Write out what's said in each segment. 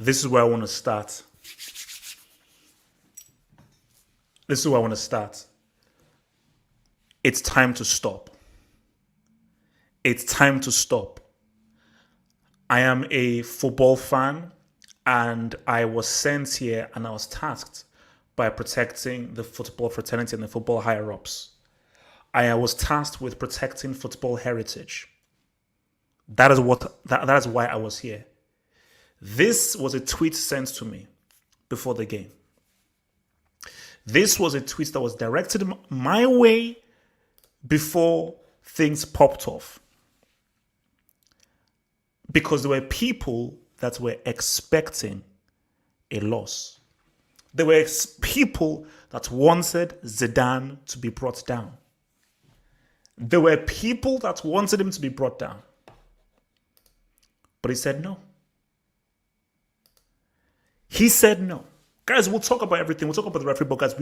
This is where I want to start. This is where I want to start. It's time to stop. It's time to stop. I am a football fan, and I was sent here and I was tasked by protecting the football fraternity and the football higher-ups. I was tasked with protecting football heritage. That is why I was here. This was a tweet sent to me before the game. This was a tweet that was directed my way before things popped off. Because there were people that were expecting a loss. There were people that wanted Zidane to be brought down. There were people that wanted him to be brought down. But he said no. He said no. Guys, we'll talk about everything. We'll talk about the referee, but guys,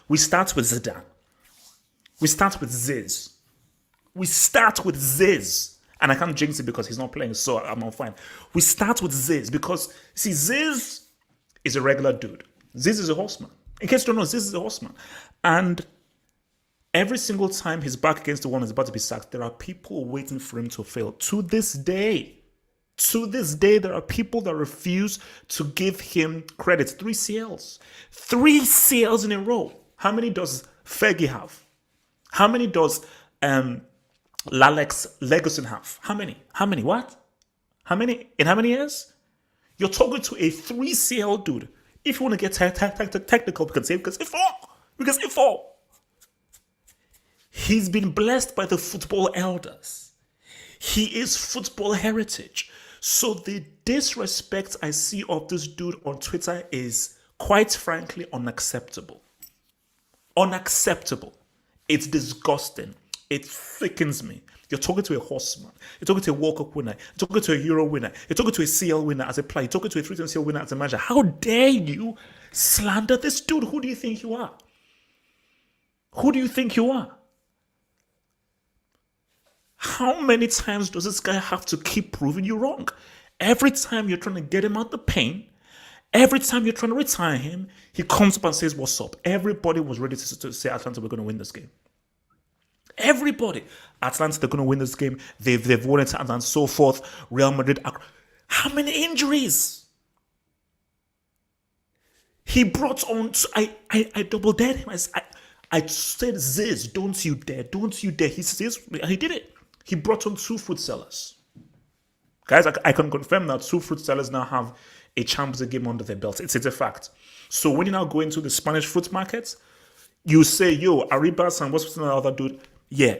we start with Zidane. We start with Ziz. We start with Ziz. And I can't jinx it because he's not playing, so I'm not fine. We start with Ziz because, see, Ziz is a regular dude. Ziz is a horseman. In case you don't know, Ziz is a horseman. And every single time he's back against the one who's about to be sacked, there are people waiting for him to fail. To this day, there are people that refuse to give him credit. 3 CLs. 3 CLs in a row. How many does Fergie have? How many does Lalex Legoson have? How many? What? How many? In how many years? You're talking to a 3 CL dude. If you want to get technical, we can say because if all. He's been blessed by the football elders. He is football heritage. So the disrespect I see of this dude on Twitter is quite frankly unacceptable. Unacceptable. It's disgusting. It thickens me. You're talking to a horseman. You're talking to a World Cup winner. You're talking to a Euro winner. You're talking to a CL winner as a player. You're talking to a 3-time CL winner as a manager. How dare you slander this dude? Who do you think you are? Who do you think you are? How many times does this guy have to keep proving you wrong? Every time you're trying to get him out the pain, every time you're trying to retire him, he comes up and says, what's up? Everybody was ready to say, Atalanta, we're going to win this game. Everybody. Atalanta, they're going to win this game. They've won it and so forth. Real Madrid. How many injuries? He brought on... I double-dared him. I said, Ziz, don't you dare. Don't you dare. He says, he did it. He brought on 2 fruit sellers. Guys, I can confirm that 2 fruit sellers now have a Champions League game under their belt. It's a fact. So when you now go into the Spanish fruit market, you say, yo, Arribas and what's the other dude? Yeah,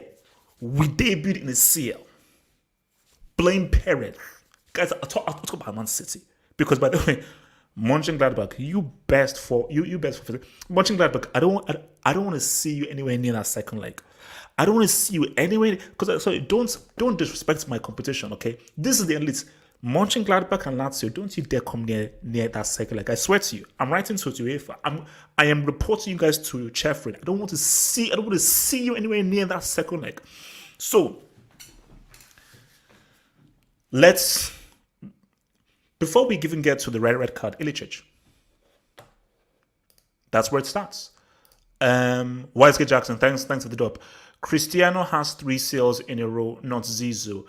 we debuted in the CL. Blame Perez. Guys, I'll talk about Man City. Because by the way, Monchengladbach, you best for Monchengladbach. I don't want to see you anywhere near that second leg. I don't want to see you anywhere because sorry, don't disrespect my competition, okay? This is the elite. Monchengladbach and Lazio, don't you dare come near that second leg. I swear to you, I'm writing to UEFA. I am reporting you guys to Sheffield. I don't want to see you anywhere near that second leg. So before we even get to the red card, Ilicic. That's where it starts. Wisegate Jackson, thanks for the dub. Cristiano has 3 sales in a row, not Zizou.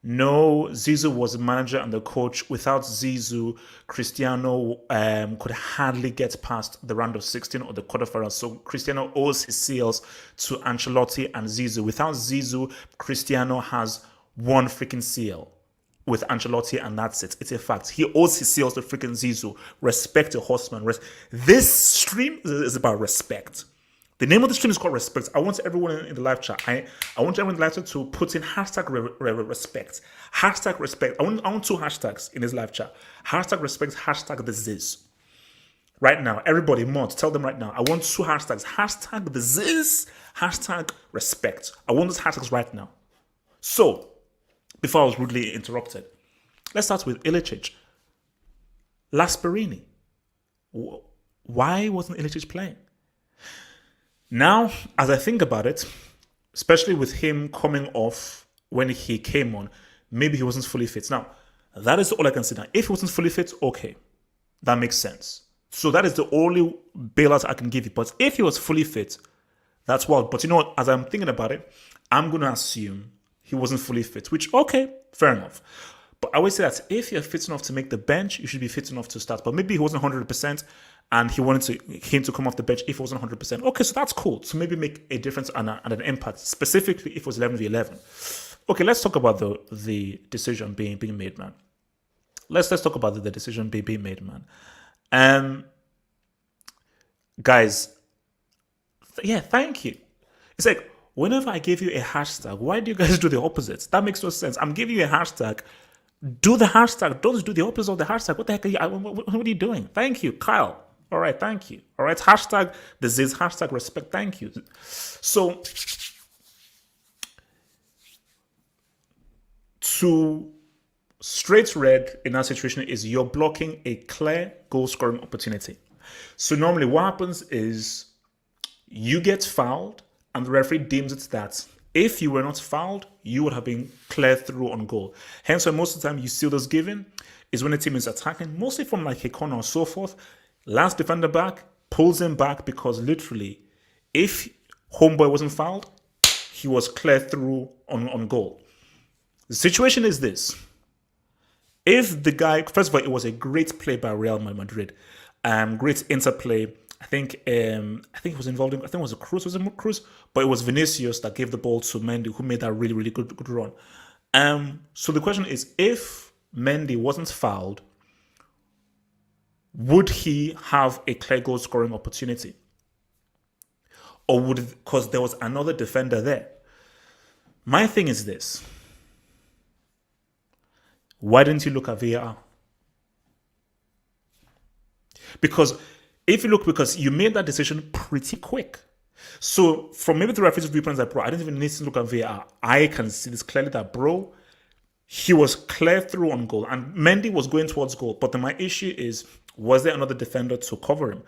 No, Zizou was the manager and the coach. Without Zizou, Cristiano could hardly get past the round of 16 or the quarterfinals. So Cristiano owes his sales to Ancelotti and Zizou. Without Zizou, Cristiano has 1 freaking seal with Ancelotti, and that's it. It's a fact. He owes his sales to freaking Zizou. Respect a horseman. This stream is about respect. The name of the stream is called Respect. I want everyone in the live chat. I want everyone in the live chat to put in hashtag respect. Hashtag respect. I want 2 hashtags in this live chat. Hashtag respect, hashtag the Ziz. Right now, everybody, mods, tell them right now. I want 2 hashtags. Hashtag the Ziz, hashtag respect. I want those hashtags right now. So, before I was rudely interrupted, let's start with Ilicic. Lasperini. Why wasn't Ilicic playing? Now, as I think about it, especially with him coming off when he came on, maybe he wasn't fully fit. Now, that is all I can say now. If he wasn't fully fit, okay. That makes sense. So that is the only bailout I can give you. But if he was fully fit, that's wild. But you know what? As I'm thinking about it, I'm going to assume he wasn't fully fit, which, okay, fair enough. But I always say that if you're fit enough to make the bench, you should be fit enough to start. But maybe he wasn't 100% and he wanted him to come off the bench if he wasn't 100%. Okay, so that's cool. So maybe make a difference and an impact, specifically if it was 11v11. Okay, let's talk about the decision being made, man. Let's talk about the decision being made, man. Guys, yeah, thank you. It's like, whenever I give you a hashtag, why do you guys do the opposite? That makes no sense. I'm giving you a hashtag. Do the hashtag. Don't do the opposite of the hashtag. What the heck are you, what are you doing? Thank you, Kyle. All right, thank you. All right, hashtag disease, hashtag respect. Thank you. So, to straight red in that situation is you're blocking a clear goal scoring opportunity. So normally what happens is you get fouled and the referee deems it that if you were not fouled, you would have been cleared through on goal. Hence, when most of the time you see those given is when the team is attacking, mostly from like a corner or so forth. Last defender back, pulls him back because literally, if homeboy wasn't fouled, he was cleared through on goal. The situation is this. If the guy, first of all, it was a great play by Real Madrid, great interplay. I think it was involved in, I think it was a Cruz, but it was Vinícius that gave the ball to Mendy, who made that really, really good run. So the question is, if Mendy wasn't fouled, would he have a clear goal scoring opportunity? Or would, because there was another defender there. My thing is this. Why didn't you look at VAR? Because if you look, because you made that decision pretty quick. So from maybe the referee's viewpoint, like, bro, I didn't even need to look at VAR. I can see this clearly that, bro, he was clear through on goal. And Mendy was going towards goal. But then my issue is, was there another defender to cover him?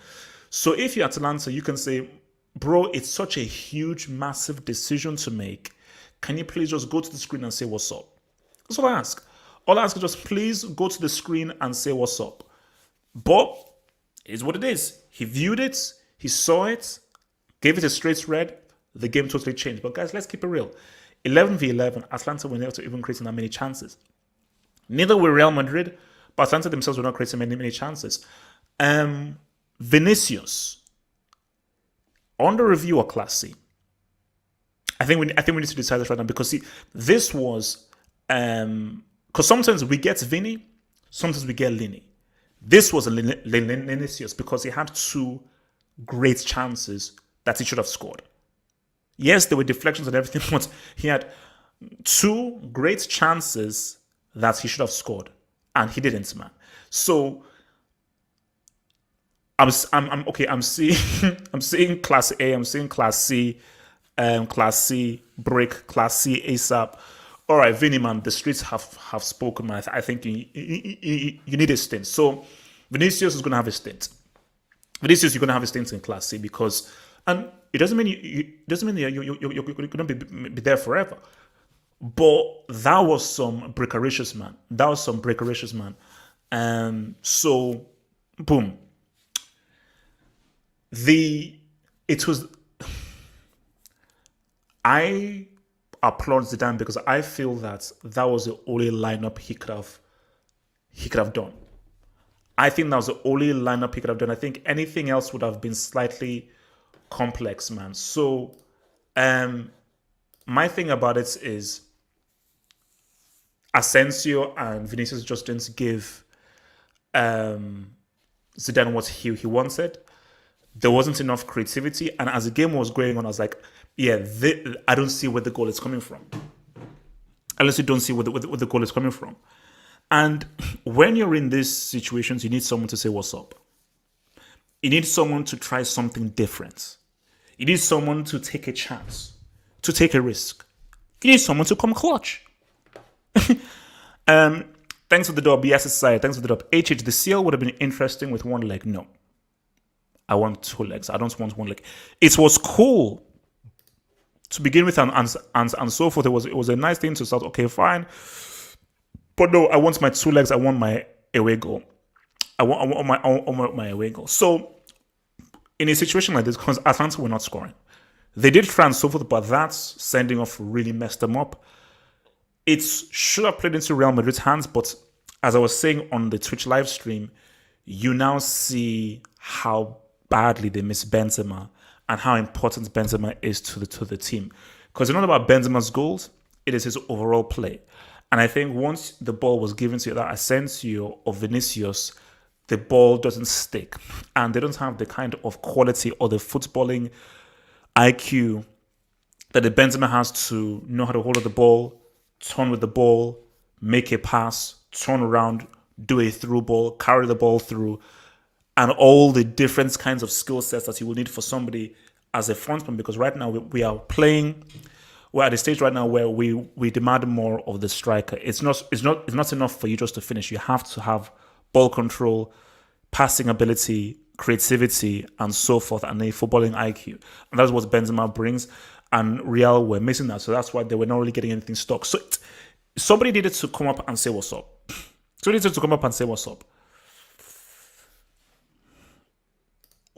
So if you're Atalanta, you can say, bro, it's such a huge, massive decision to make. Can you please just go to the screen and say what's up? That's all I ask. All I ask is just please go to the screen and say what's up. But it's what it is. He viewed it, he saw it, gave it a straight red, the game totally changed. But guys, let's keep it real. 11v11, Atalanta were not even creating that many chances. Neither were Real Madrid, but Atalanta themselves were not creating many chances. Vinícius, on the review or Class C, I think we need to decide this right now, because see, this was because sometimes we get Vini, sometimes we get Lini. This was a Vinícius because he had two great chances that he should have scored. Yes, there were deflections and everything, but he had two great chances that he should have scored, and he didn't, man. So I'm seeing Class A, I'm seeing Class C, Class C break, Class C ASAP. All right, Vinny, man, the streets have spoken, man. I think you need a stint. So Vinícius is going to have a stint. Vinícius, you're going to have a stint in Class C because, and it doesn't mean you're going to be there forever. But that was some breakericious, man. So, boom. I applaud Zidane because I feel that was the only lineup he could have done. I think that was the only lineup he could have done. I think anything else would have been slightly complex, man. So, my thing about it is Asensio and Vinícius just didn't give Zidane what he wanted. There wasn't enough creativity, and as the game was going on, I was like, yeah, I don't see where the goal is coming from. Unless you don't see where the goal is coming from. And when you're in these situations, you need someone to say what's up. You need someone to try something different. You need someone to take a chance, to take a risk. You need someone to come clutch. Thanks for the dub. Yes, sorry. Thanks for the dub. HH, the seal would have been interesting with one leg. No. I want two legs. I don't want one leg. It was cool to begin with and so forth. It was a nice thing to start. Okay, fine. But no, I want my two legs. I want my away goal. I want my away goal. So in a situation like this, because Atalanta were not scoring, they did try and so forth, but that sending off really messed them up. It should have played into Real Madrid's hands, but as I was saying on the Twitch live stream, you now see how badly they miss Benzema and how important Benzema is to the team. Because it's not about Benzema's goals, it is his overall play. And I think once the ball was given to that Asensio or Vinícius, the ball doesn't stick. And they don't have the kind of quality or the footballing IQ that the Benzema has to know how to hold the ball, turn with the ball, make a pass, turn around, do a through ball, carry the ball through, and all the different kinds of skill sets that you will need for somebody as a frontman. Because right now we're at a stage right now where we demand more of the striker. It's not enough for you just to finish. You have to have ball control, passing ability, creativity, and so forth, and a footballing IQ. And that's what Benzema brings. And Real were missing that, so that's why they were not really getting anything stuck. So somebody needed to come up and say what's up. Somebody needed to come up and say what's up.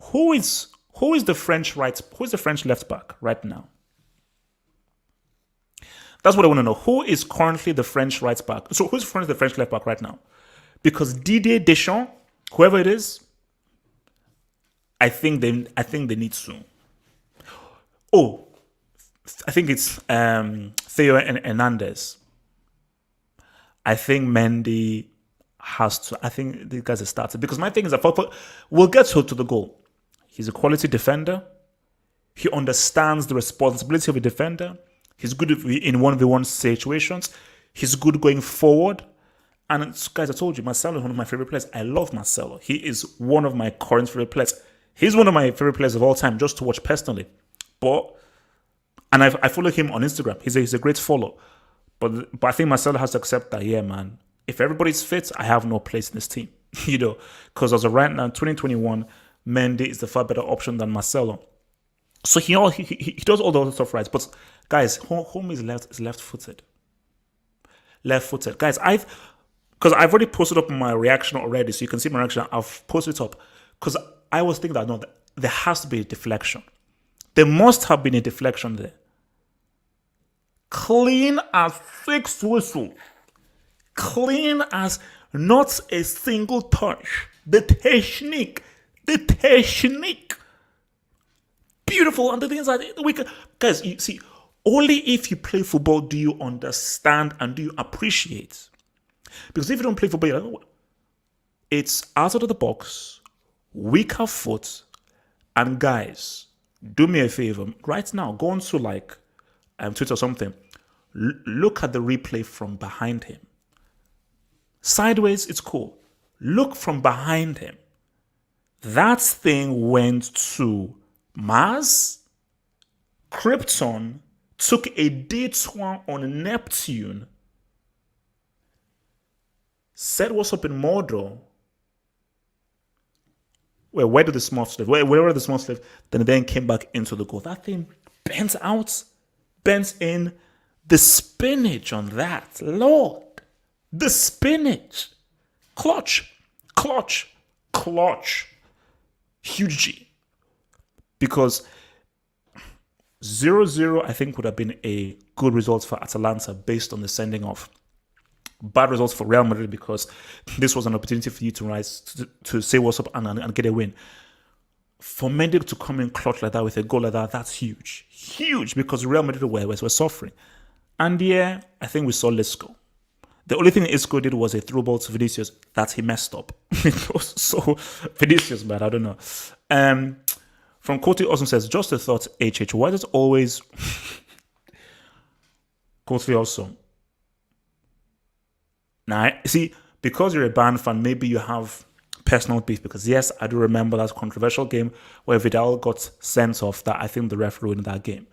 Who is the French left back right now? That's what I want to know. Who is currently the French right back? So who's currently the French left back right now? Because Didier Deschamps, whoever it is, I think they need to. Oh, I think it's Theo Hernandez. I think Mendy has to. I think these guys are started. Because my thing is that we'll get to the goal. He's a quality defender. He understands the responsibility of a defender. He's good in 1v1 situations. He's good going forward. And guys, I told you, Marcelo is one of my favorite players. I love Marcelo. He is one of my current favorite players. He's one of my favorite players of all time, just to watch personally. And I follow him on Instagram. He's a great follow. But I think Marcelo has to accept that, yeah, man, if everybody's fit, I have no place in this team. Because as of right now, 2021, Mendy is the far better option than Marcelo. So he does all the other stuff right. But guys, home is left-footed. Left-footed. Guys, I've already posted up my reaction already, so you can see my reaction. I've posted it up. Because I was thinking that, no, there has to be a deflection. There must have been a deflection there. Clean as 6 whistles. Clean as not a single touch. The technique. Beautiful. And the things like guys, you see, only if you play football do you understand and do you appreciate. Because if you don't play football, you're like, it's out of the box, weaker foot, and guys, do me a favor right now. Go on to Twitter or something. Look at the replay from behind him. Sideways, it's cool. Look from behind him. That thing went to Mars, Krypton, took a detour on Neptune, said what's up in Mordor. Where did the small live? Where were the small live? Then came back into the goal. That thing bent out, bent in. The spinach on that, Lord. The spinach. Clutch. Huge G. Because 0-0, I think, would have been a good result for Atalanta based on the sending off. Bad results for Real Madrid because this was an opportunity for you to rise, to say what's up and get a win. For Mendy to come in clutch like that with a goal like that, that's huge. Huge, because Real Madrid were suffering. And yeah, I think we saw Isco. The only thing Isco did was a through ball to Vinícius that he messed up. So, Vinícius, man, I don't know. From Coty also says, just a thought, HH, why does always... Coty also... Now, see, because you're a band fan, maybe you have personal beef. Because yes, I do remember that controversial game where Vidal got sent off. That I think the referee in that game.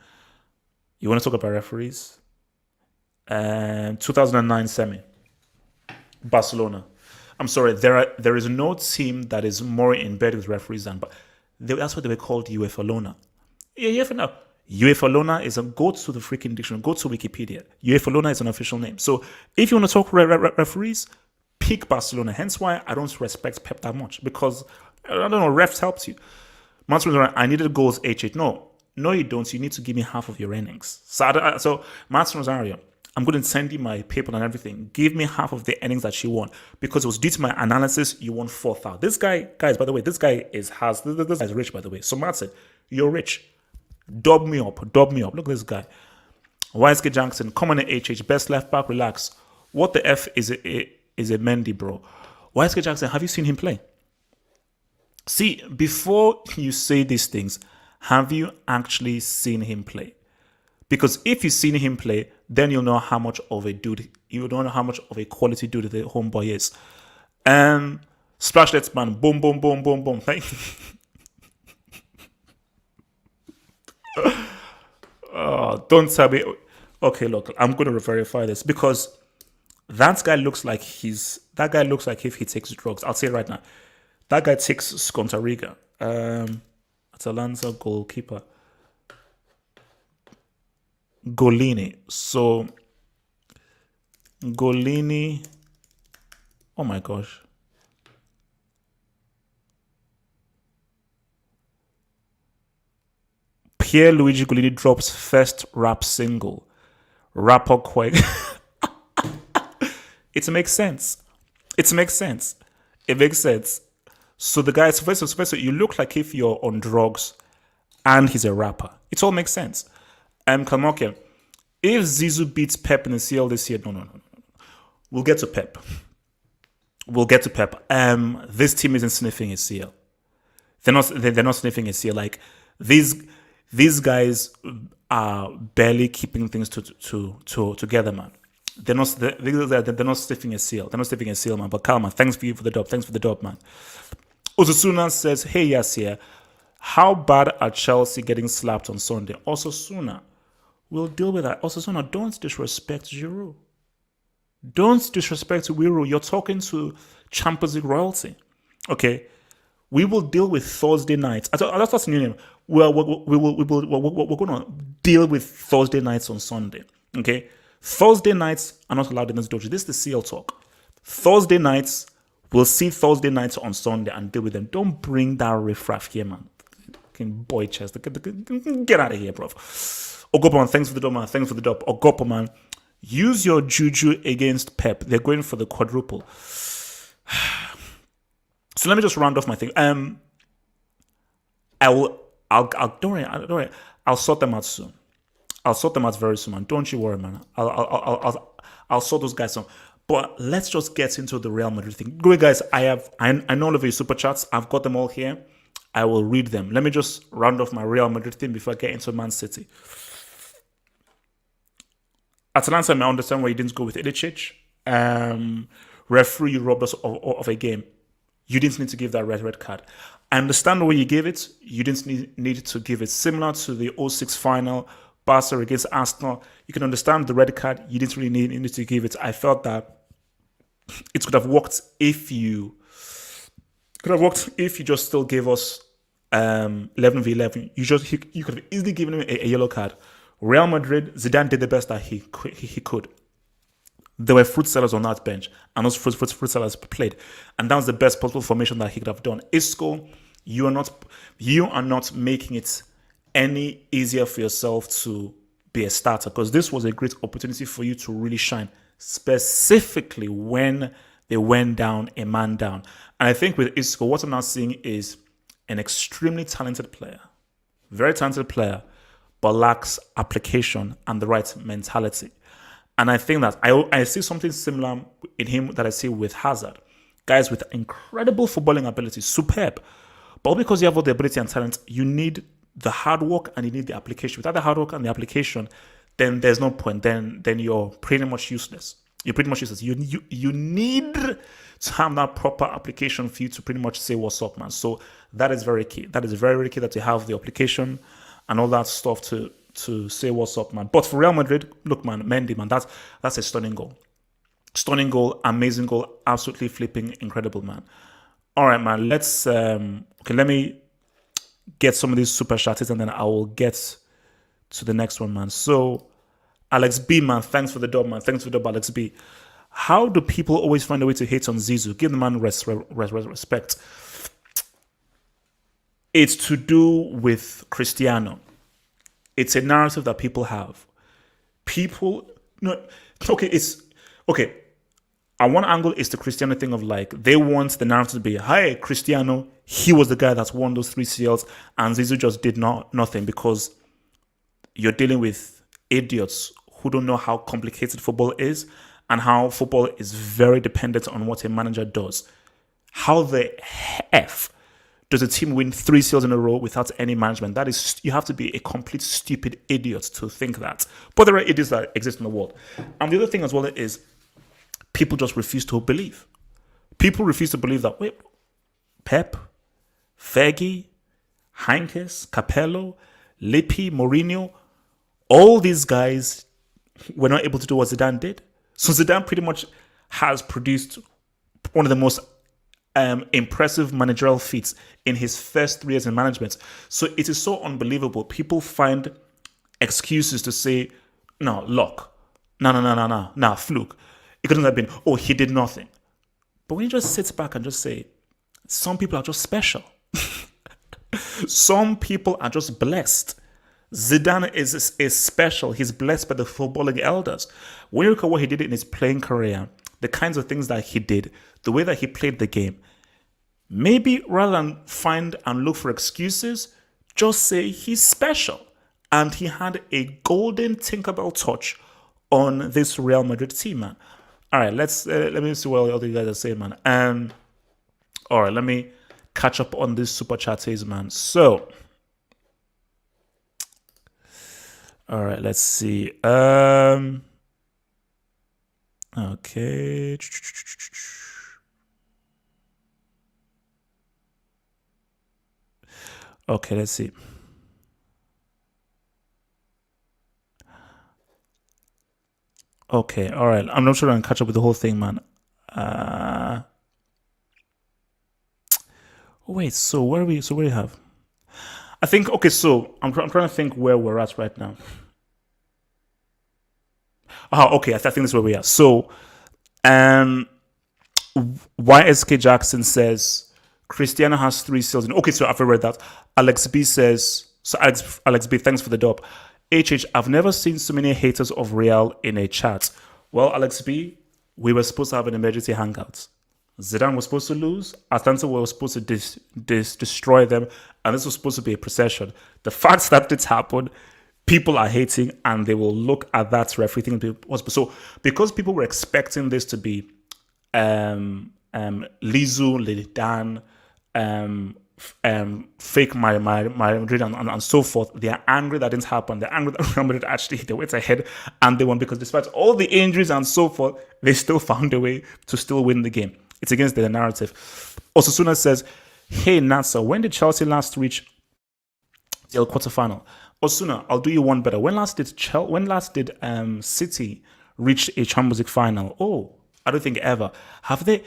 You want to talk about referees? 2009 semi, Barcelona. I'm sorry, there is no team that is more in bed with referees than. But that's what they were called, UEFA Lona. Yeah, UEFA now. UEFA Lona is go to the freaking dictionary, go to Wikipedia. UEFA Lona is an official name. So if you want to talk referees, peak Barcelona. Hence why I don't respect Pep that much, because I don't know, refs helps you. Martin Rosario, I needed goals H8. No, you don't. You need to give me half of your earnings. So Martin Rosario, I'm going to send you my paper and everything. Give me half of the earnings that you won, because it was due to my analysis. You won 4,000. This guy, guys, by the way, this guy is rich, by the way. So Martin, you're rich. Dub me up. Look at this guy. YSK Jackson, come on HH, best left back, relax. What the F is a Mendy, bro? YSK Jackson, have you seen him play? See, before you say these things, have you actually seen him play? Because if you've seen him play, then you'll know how much of a dude, you don't know how much of a quality dude the homeboy is. Splashlets, man, boom, boom, boom, boom, boom. Don't tell me. Okay, look, I'm going to verify this, because that guy looks like if he takes drugs. I'll say it right now. That guy takes Scontariga. Atalanta goalkeeper. Golini. So, Golini. Oh my gosh. Pierluigi Golini drops first rap single. Rapper quick. It makes sense. It makes sense. So the guy, so you look like if you're on drugs and he's a rapper. It all makes sense. Kamoke, if Zizou beats Pep in the CL this year, no. We'll get to Pep. This team isn't sniffing a CL. They're not sniffing a CL. Like these guys are barely keeping things together, man. They're not sniffing a CL. They're not sniffing a CL, man. But Kalman, thanks for the dub, man. Osasuna says, hey, Yasir, how bad are Chelsea getting slapped on Sunday? Osasuna, we'll deal with that. Osasuna, don't disrespect Giroud. Don't disrespect Giroud. You're talking to Champions League royalty. Okay? We will deal with Thursday nights. That's new name. We're going to deal with Thursday nights on Sunday. Okay? Thursday nights are not allowed in this dojo. This is the CL talk. Thursday nights, we'll see Thursday nights on Sunday and deal with them. Don't bring that riffraff here, man. Boy chest. Get out of here, bro. Ogopo, man, thanks for the dub, man. Ogopo, man. Use your juju against Pep. They're going for the quadruple. So let me just round off my thing. Don't worry. I'll sort them out soon. I'll sort them out very soon, man. Don't you worry, man. I'll sort those guys out. But let's just get into the Real Madrid thing. Great, guys. I know all of your super chats. I've got them all here. I will read them. Let me just round off my Real Madrid thing before I get into Man City. Atalanta, I understand why you didn't go with Ilicic. Referee, you robbed us of a game. You didn't need to give that red card. I understand why you gave it. You didn't need to give it. Similar to the 06 final, Barca against Arsenal. You can understand the red card. You didn't really need to give it. I felt that it could have worked if you just still gave us 11v11. You could have easily given him a yellow card. Real Madrid, Zidane did the best that he could. There were fruit sellers on that bench, and those fruit sellers played, and that was the best possible formation that he could have done. Isco, you are not making it any easier for yourself to be a starter, because this was a great opportunity for you to really shine, specifically when they went down a man down. And I think with Isco, what I'm now seeing is an extremely talented player, very talented player, but lacks application and the right mentality. And I think that I see something similar in him that I see with Hazard. Guys with incredible footballing ability, superb. But because you have all the ability and talent, you need the hard work and you need the application. Without the hard work and the application, then there's no point. Then you're pretty much useless. You need to have that proper application for you to pretty much say what's up, man. So that is very key. That is very, very key, that you have the application and all that stuff to say what's up, man. But for Real Madrid, look, man, Mendy, man, that's a stunning goal. Stunning goal, amazing goal, absolutely flipping incredible, man. All right, man, let's let me get some of these super shots and then I will get to the next one, man. So Alex B, man, thanks for the dub, man. Thanks for the dub, Alex B. How do people always find a way to hate on Zizou? Give the man respect. It's to do with Cristiano. It's a narrative that people have. People, no, okay, it's okay. On one angle, it's the Cristiano thing of like they want the narrative to be, "Hi, Cristiano, he was the guy that's won those 3 CLs, and Zizou just did nothing," because you're dealing with idiots who don't know how complicated football is and how football is very dependent on what a manager does. How the F does a team win 3 CLs in a row without any management? That is, you have to be a complete stupid idiot to think that. But there are idiots that exist in the world. And the other thing as well is people just refuse to believe. People refuse to believe that, wait, Pep, Fergie, Heinkes, Capello, Lippi, Mourinho, all these guys were not able to do what Zidane did. So Zidane pretty much has produced one of the most impressive managerial feats in his first 3 years in management. So it is so unbelievable. People find excuses to say, no, luck. No, fluke. It couldn't have been, oh, he did nothing. But when you just sit back and just say, some people are just special. Some people are just blessed. Zidane is special. He's blessed by the footballing elders. When you look at what he did in his playing career, the kinds of things that he did, the way that he played the game, maybe rather than find and look for excuses, just say he's special. And he had a golden Tinkerbell touch on this Real Madrid team, man. All right, let me see what all the guys are saying, man. All right, let me catch up on this super chatties, man. So, all right, let's see. Okay. Okay, let's see. Okay, all right. I'm not sure I can catch up with the whole thing, man. Wait, so where are we? So where do you have? I think, okay, so I'm trying to think where we're at right now. Oh, okay, I think this is where we are. So, YSK Jackson says Cristiano has 3 CLs. Okay, so I've read that. Alex B says, so Alex B, thanks for the dub. I've never seen so many haters of Real in a chat. Well, Alex B, we were supposed to have an emergency hangout. Zidane was supposed to lose. Atalanta was supposed to destroy them. And this was supposed to be a procession. The fact that this happened, people are hating and they will look at that referee thinking so because people were expecting this to be Lizu, Lidan, fake Madrid and so forth. They are angry that didn't happen. They're angry that Real Madrid actually they went ahead and they won because despite all the injuries and so forth, they still found a way to still win the game. It's against their narrative. Osasuna says, hey Nasa, when did Chelsea last reach the quarterfinal? Osasuna, I'll do you one better. When last did City reach a Champions League final? Oh, I don't think ever. Have they?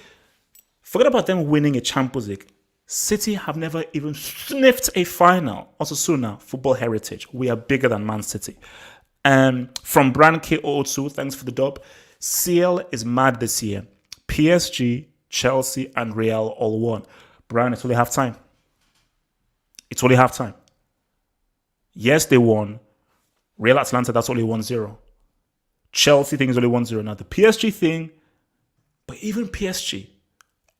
Forget about them winning a Champions League. City have never even sniffed a final. Osasuna, football heritage. We are bigger than Man City. From Brand K002, thanks for the dub. CL is mad this year. PSG, Chelsea, and Real all won. Brian, it's only half time. It's only half time. Yes, they won. Real Atalanta, that's only 1-0. Chelsea thing is only 1-0. Now, the PSG thing, but even PSG,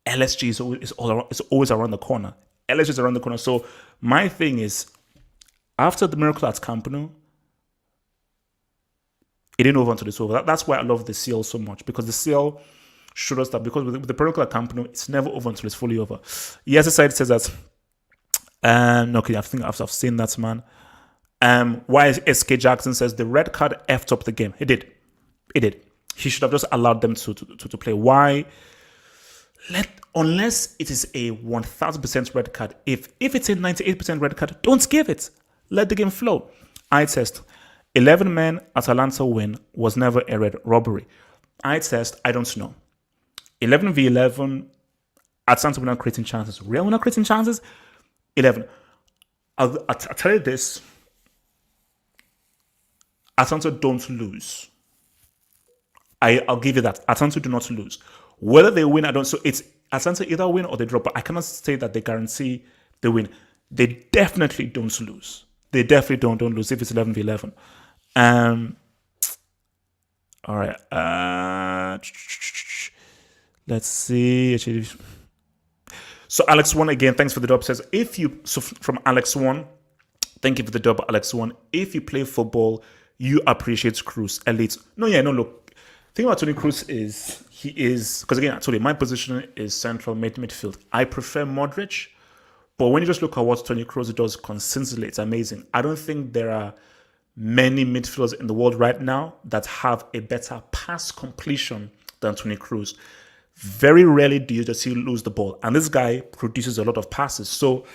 LSG is always around the corner. LSG is around the corner. So my thing is, after the miracle at Camp Nou, it didn't over until it's over. That's why I love the CL so much, because the CL showed us that because with the miracle at Camp Nou, it's never over until it's fully over. Yes, the side says that. Okay, I think I've seen that, man. Why SK Jackson says the red card effed up the game. It did. He should have just allowed them to play. Why? Unless it is a 1000% red card. If it's a 98% red card, don't give it. Let the game flow. I test. 11 men Atalanta win was never a red robbery. I test. I don't know. 11v11. Atalanta were not creating chances. Real were not creating chances. 11. I'll tell you this. Atalanta don't lose I'll give you that. Atalanta do not lose. Whether they win, I don't. So it's Atalanta either win or they drop. But I cannot say that they guarantee they win. They definitely don't lose. They definitely don't lose if it's 11v11. All right. Let's see. So Alex One again. Thanks for the dub. Says from Alex One. Thank you for the dub, Alex One. If you play football, you appreciate Cruz. Elite. No. Look. The thing about Toni Kroos is because again I told you my position is central midfield. I prefer Modric, but when you just look at what Toni Kroos does consistently, it's amazing. I don't think there are many midfielders in the world right now that have a better pass completion than Toni Kroos. Very rarely do you just see lose the ball, and this guy produces a lot of passes. So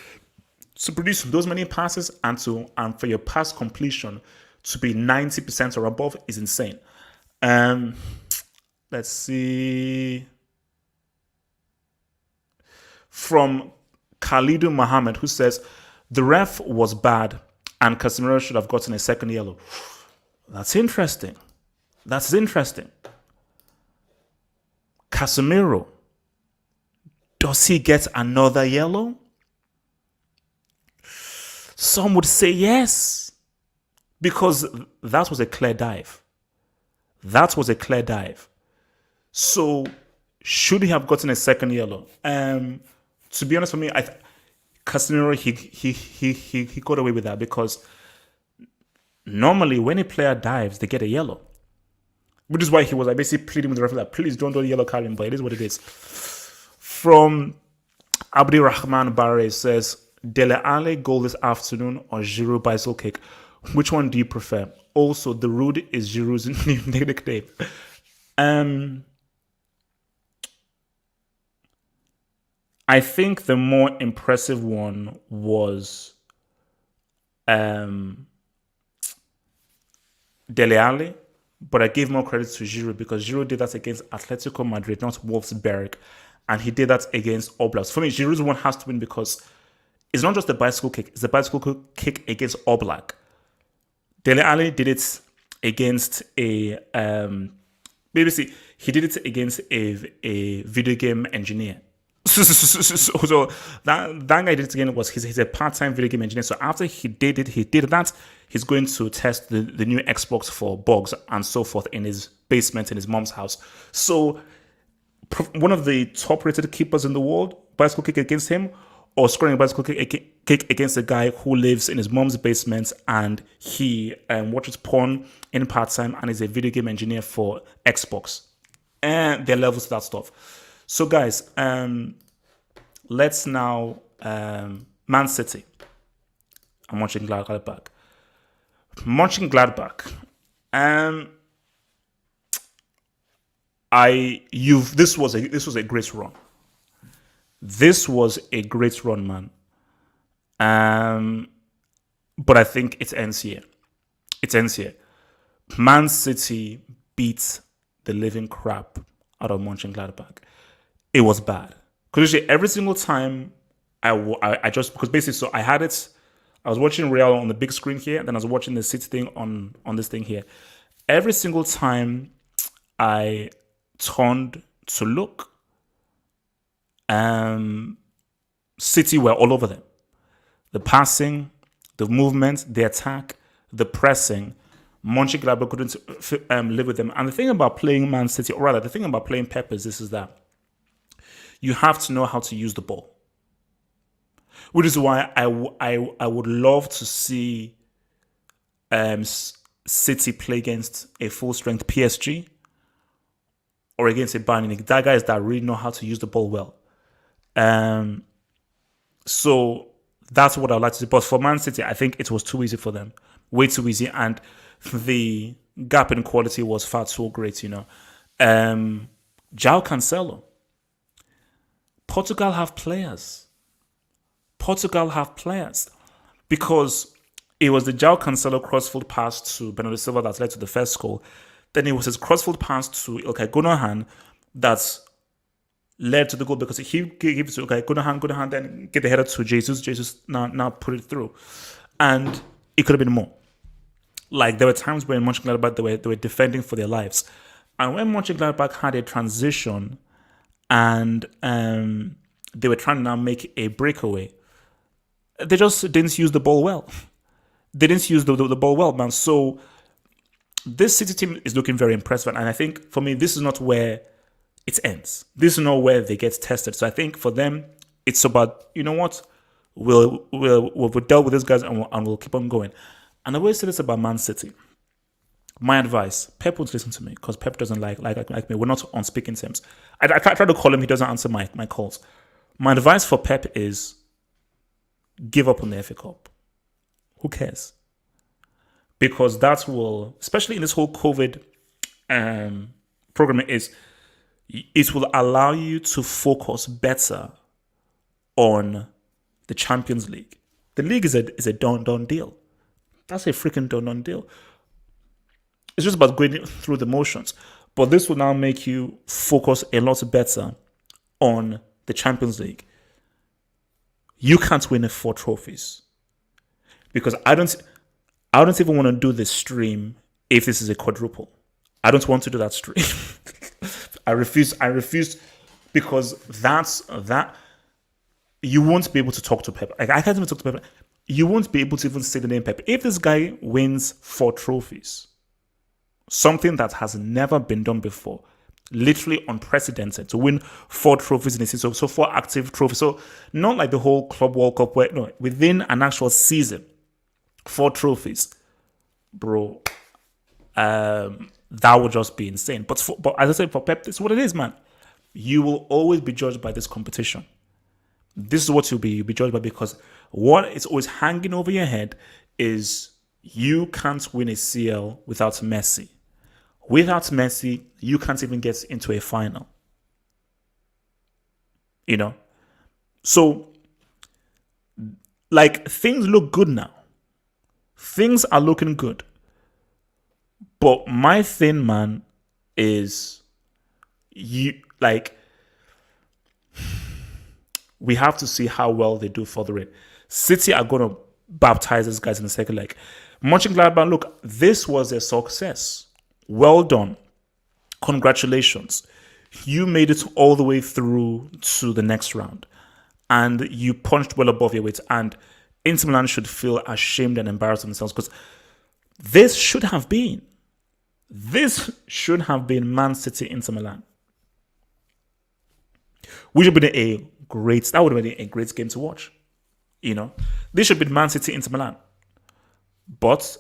to produce those many passes and for your pass completion to be 90% or above is insane. Let's see. From Khalidu Mohammed, who says, the ref was bad and Casemiro should have gotten a second yellow. That's interesting. Casemiro, does he get another yellow? Some would say yes, because that was a clear dive. So, should he have gotten a second yellow? To be honest with me, Casemiro he got away with that because normally when a player dives, they get a yellow, which is why he was basically pleading with the referee that please don't yellow card him. But it is what it is. From Abdi Rahman Barre says, Dele Alli goal this afternoon or Giroud bicycle kick. Which one do you prefer? Also, the Rude is Giroud's new nickname. I think the more impressive one was Dele Alli, but I give more credit to Giroud because Giroud did that against Atletico Madrid, not Wolfsburg, and he did that against Oblak. For me, Giroud's one has to win because it's not just the bicycle kick; it's the bicycle kick against Oblak. Dele Alli did it against a BBC. He did it against a video game engineer. So that guy did it again. He's a part-time video game engineer. So after he did that, he's going to test the new Xbox for bugs and so forth in his basement in his mom's house. So one of the top-rated keepers in the world, bicycle kick against him, or scoring a bicycle kick against a guy who lives in his mom's basement and he watches porn in part-time and is a video game engineer for Xbox. And there are levels to that stuff. So guys, let's now Man City and Monchengladbach. This was a great run. This was a great run, man. But I think it ends here. Man City beats the living crap out of Monchengladbach. It was bad. Because every single time I just, because basically, so I had it, I was watching Real on the big screen here, and then I was watching the City thing on this thing here. Every single time I turned to look, City were all over them. The passing, the movement, the attack, the pressing. Monchengladbach couldn't live with them. And the thing about playing Man City, or rather, the thing about playing Pep is that you have to know how to use the ball. Which is why I would love to see City play against a full-strength PSG or against a Bayern Munich. That guys that really know how to use the ball well. So that's what I'd like to see. But for Man City, I think it was too easy for them. Way too easy. And the gap in quality was far too great, João Cancelo. Portugal have players. Because it was the João Cancelo crossfield pass to Bernardo Silva that led to the first goal. Then it was his crossfield pass to Ilkay Gundogan that led to the goal because he gave it to Ilkay Gundogan then get the header to Jesus. Jesus now put it through. And it could have been more. Like, there were times where in Monchengladbach they were defending for their lives. And when Monchengladbach had a transition and they were trying to now make a breakaway, they just didn't use the ball well. They didn't use the ball well, man. So this City team is looking very impressive. And I think, for me, this is not where it ends. This is not where they get tested. So I think for them, it's about, you know what? We'll deal with these guys and we'll keep on going. And I always say this about Man City. My advice, Pep won't listen to me because Pep doesn't like me. We're not on speaking terms. I try to call him. He doesn't answer my calls. My advice for Pep is give up on the FA Cup. Who cares? Because that will, especially in this whole COVID program, it will allow you to focus better on the Champions League. The league is a done deal. That's a freaking done deal. It's just about going through the motions. But this will now make you focus a lot better on the Champions League. You can't win 4 trophies. Because I don't even want to do this stream if this is a quadruple. I don't want to do that stream. I refuse because that you won't be able to talk to Pep. I can't even talk to Pep. You won't be able to even say the name Pep. If this guy wins 4 trophies, something that has never been done before, literally unprecedented, to win 4 trophies in a season, so 4 active trophies. So not like the whole Club World Cup, where no, within an actual season, 4 trophies, bro. That would just be insane. But as I said, for Pep, this is what it is, man. You will always be judged by this competition. This is what you'll be judged by, because what is always hanging over your head is you can't win a CL without Messi. Without Messi, you can't even get into a final. You know? So, like, things look good now. Things are looking good. But my thing, man, is we have to see how well they do further in. City are going to baptize these guys in a second. Like, Monchengladbach, look, this was a success. Well done. Congratulations. You made it all the way through to the next round. And you punched well above your weight. And Inter Milan should feel ashamed and embarrassed themselves, because this should have been Man City Inter Milan. Which would have been that would have been a great game to watch. You know, this should be Man City Inter Milan. But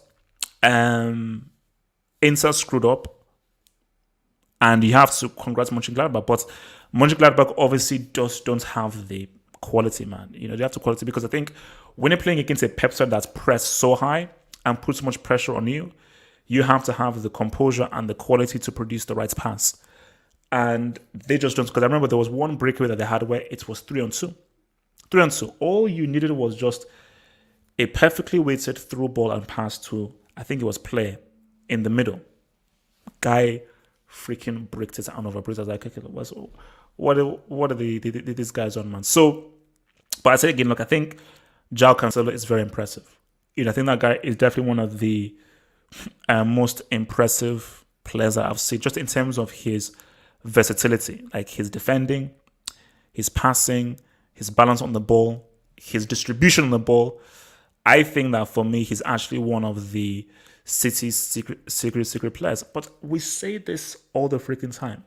Inter screwed up, and you have to congratulate Monchengladbach. But Monchengladbach obviously just don't have the quality, man. You know, they have the quality, because I think when you're playing against a Pep side that's pressed so high and puts so much pressure on you, you have to have the composure and the quality to produce the right pass. And they just don't, because I remember there was one breakaway that they had where it was 3-on-2. 3-on-2. All you needed was just a perfectly weighted through ball and pass to, I think it was Play, in the middle. Guy freaking bricked it out of a break. I was like, okay, what are these guys on, man? So, but I say again, look, I think João Cancelo is very impressive. You know, I think that guy is definitely one of the most impressive players that I've seen, just in terms of his versatility, like his defending, his passing, his balance on the ball, his distribution on the ball. I think that for me, he's actually one of the City's secret players. But we say this all the freaking time.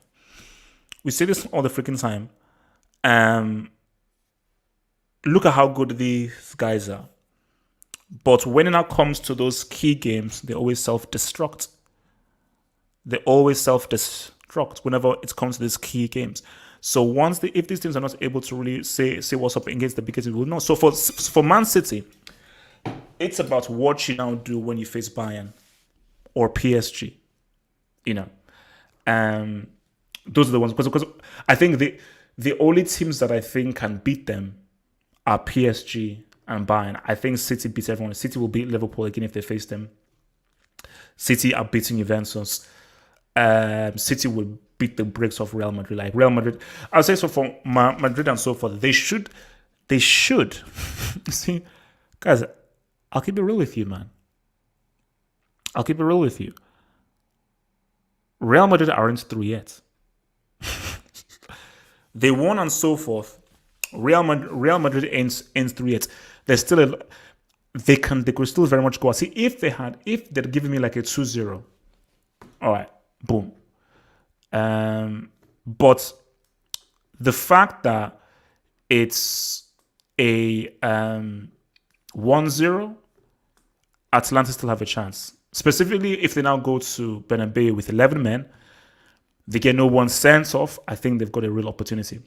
Look at how good these guys are. But when it now comes to those key games, they always self-destruct. Whenever it comes to these key games. So if these teams are not able to really say what's up against the biggest, we will know. So for Man City, it's about what you now do when you face Bayern or PSG. You know, those are the ones, because I think the only teams that I think can beat them are PSG and Bayern. I think City beats everyone. City will beat Liverpool again if they face them. City are beating Juventus. City will beat the brakes off Real Madrid. Like Real Madrid, I'll say so for Madrid and so forth. They should. See, guys, I'll keep it real with you, man. I'll keep it real with you. Real Madrid aren't through yet. They won and so forth. Real Madrid ends through yet. There's still they could still very much go. See, if they'd given me like a 2-0, all right, boom. But the fact that it's a 1-0, Atalanta still have a chance. Specifically, if they now go to Bernabeu with 11 men, they get no one sense off. I think they've got a real opportunity.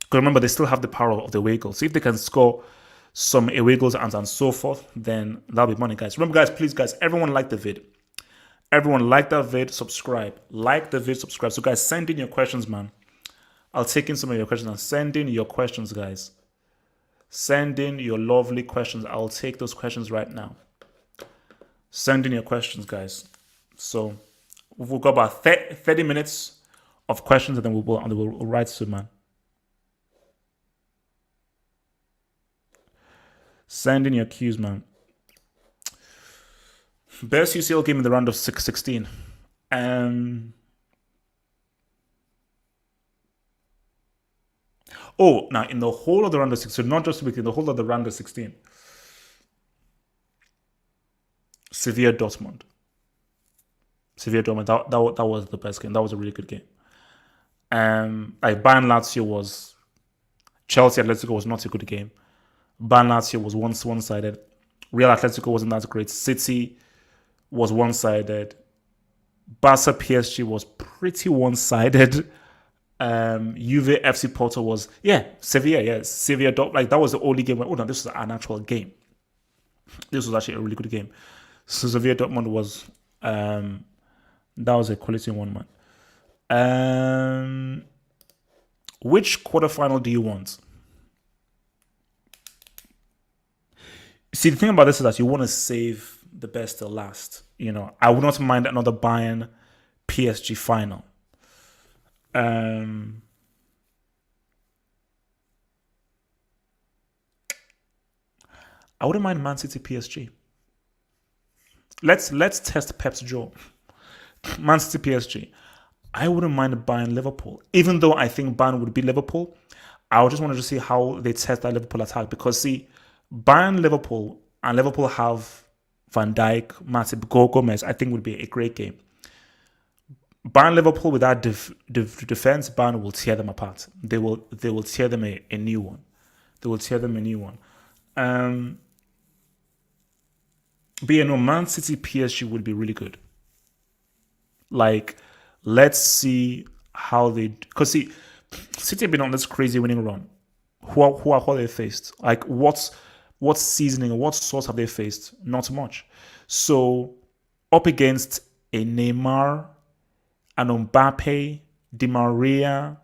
Because remember, they still have the power of the away goals. So if they can score some away goals and so forth, then that'll be money, guys. Remember, guys, please, guys, everyone like the vid. Everyone like that vid, subscribe. Like the vid, subscribe. So, guys, send in your questions, man. I'll take in some of your questions and send in your questions, guys. Send in your lovely questions. I'll take those questions right now. Send in your questions, guys. So we've got about 30 minutes of questions, and then we'll write soon, man. Send in your cues, man. Best UCL game in the round of 16. Now in the whole of the round of 16, not just within the whole of the round of 16. Sevilla Dortmund. That was the best game. That was a really good game. Like Bayern Lazio was, Chelsea Atletico was not a good game. Bayern Lazio was one-sided. Real Atletico wasn't that great. City was one-sided. Barca PSG was pretty one-sided. Juve FC Porto was Sevilla. Like that was the only game where this was an actual game. This was actually a really good game. So Sevilla Dortmund was that was a quality one, man. Which quarterfinal do you want? See, the thing about this is that you want to save the best till last. I would not mind another Bayern PSG final. I wouldn't mind Man City PSG. Let's test Pep's jaw. Man City PSG. I wouldn't mind Bayern Liverpool. Even though I think Bayern would beat Liverpool, I just wanted to see how they test that Liverpool attack. Because see, Bayern Liverpool and Liverpool have Van Dijk, Matip, Gomez. I think would be a great game. Bayern Liverpool without defense, Bayern will tear them apart. They will tear them a new one. They will tear them a new one. But Man City PSG would be really good. Like, let's see how they, because see, City have been on this crazy winning run. Who are they faced? Like, what seasoning or what sauce have they faced? Not much. So up against a Neymar, an Mbappe, Di Maria.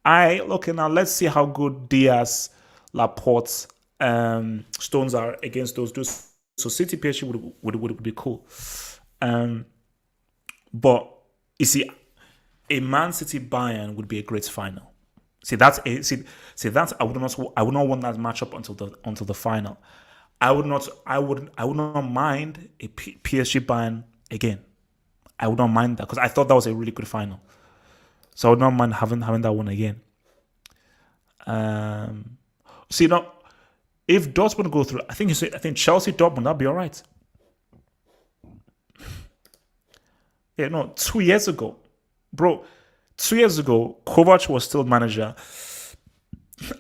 Now let's see how good Diaz, Laporte, Stones are against those two. So City PSG would be cool. But you see, a Man City Bayern would be a great final. I would not want that matchup until the final. I would not mind a PSG Bayern again. I would not mind that because I thought that was a really good final. So I would not mind having that one again. If Dortmund go through, I think Chelsea Dortmund, that'd be all right. 2 years ago, bro. 2 years ago, Kovac was still manager,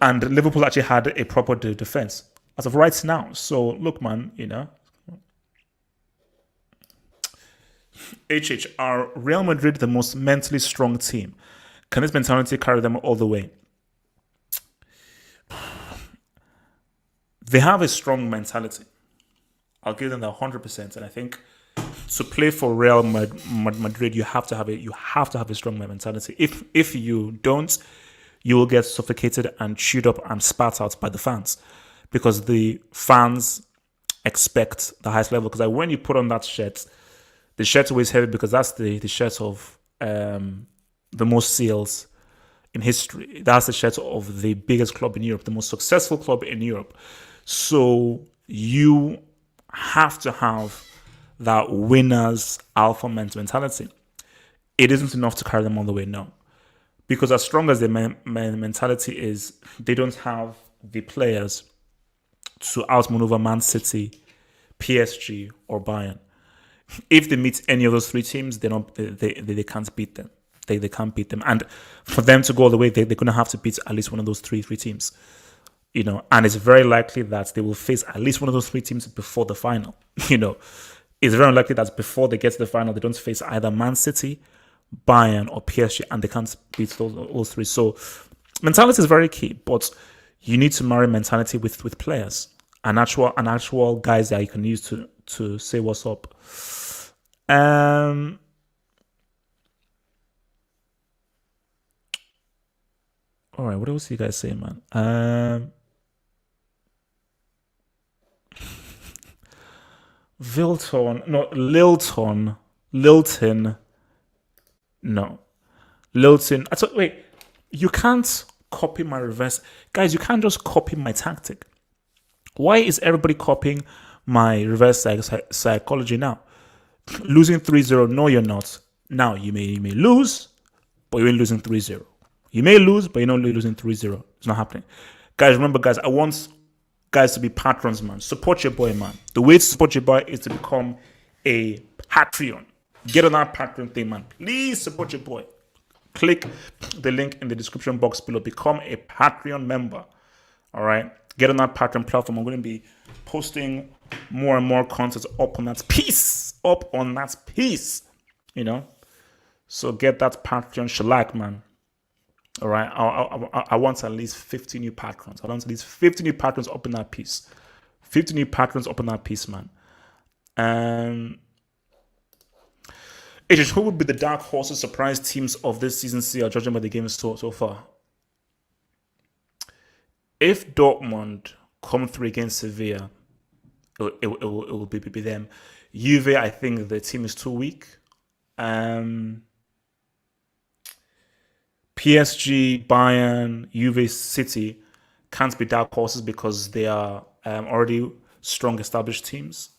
and Liverpool actually had a proper defense as of right now. So look, man, Are Real Madrid the most mentally strong team? Can this mentality carry them all the way? They have a strong mentality. I'll give them that 100%. And I think to play for Real Madrid, you have to have a strong mentality. If you don't, you will get suffocated and chewed up and spat out by the fans, because the fans expect the highest level. Because like when you put on that shirt, the shirt weighs heavy because that's the shirt of the most sales in history. That's the shirt of the biggest club in Europe, the most successful club in Europe. So you have to have that winner's alpha mentality. it isn't enough to carry them all the way. No, because as strong as their mentality is, they don't have the players to outmaneuver Man City, PSG, or Bayern. If they meet any of those three teams, they can't beat them. They can't beat them. And for them to go all the way, they're going to have to beat at least one of those three teams. And it's very likely that they will face at least one of those three teams before the final. It's very unlikely that before they get to the final, they don't face either Man City, Bayern, or PSG, and they can't beat those three. So mentality is very key, but you need to marry mentality with players, and actual guys that you can use to say what's up. All right, what else do you guys say, man? Lilton. No. Lilton. Wait, you can't copy my reverse. Guys, you can't just copy my tactic. Why is everybody copying my reverse psychology now? Losing 3-0, no, you're not. Now, you may lose, but you ain't losing 3-0. You may lose, but you're not losing 3-0. It's not happening. Guys, remember, guys, I want guys to be patrons, man. Support your boy, man. The way to support your boy is to become a Patreon. Get on that Patreon thing, man. Please support your boy. Click the link in the description box below. Become a Patreon member. All right? Get on that Patreon platform. I'm going to be posting more and more content up on that piece. So get that Patreon shellac, man. All right, I want at least 50 new patrons. I want at least 50 new patrons up in that piece. 50 new patrons up in that piece, man. Who would be the dark horses, surprise teams of this season? Judging by the games so far. If Dortmund come through against Sevilla, it will be them. Juve, I think the team is too weak. PSG, Bayern, Juve, City can't be dark horses because they are already strong established teams.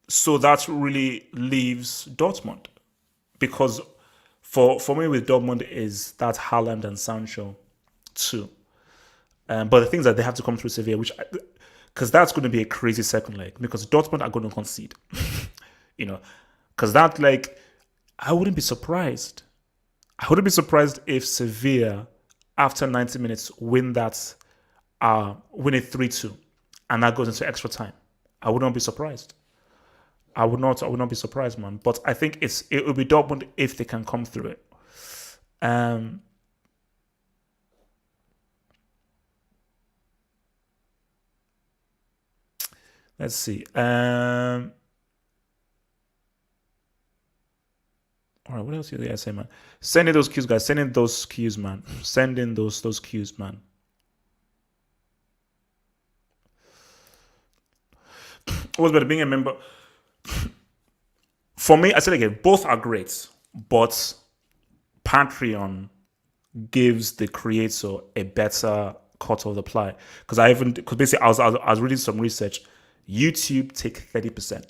So that really leaves Dortmund, because for me with Dortmund is that Haaland and Sancho too. But the things that they have to come through Sevilla, because that's going to be a crazy second leg, because Dortmund are going to concede. Because that I wouldn't be surprised. If Sevilla, after 90 minutes, win it 3-2, and that goes into extra time. I would not be surprised. I would not be surprised, man. But I think it will be Dortmund if they can come through it. Let's see. All right, what else do you guys say, man? Send in those cues, guys. Send in those cues, man. Send in those cues, man. What's better, being a member? For me, I said again, both are great, but Patreon gives the creator a better cut of the pie. Because basically, I was reading some research. YouTube take 30%.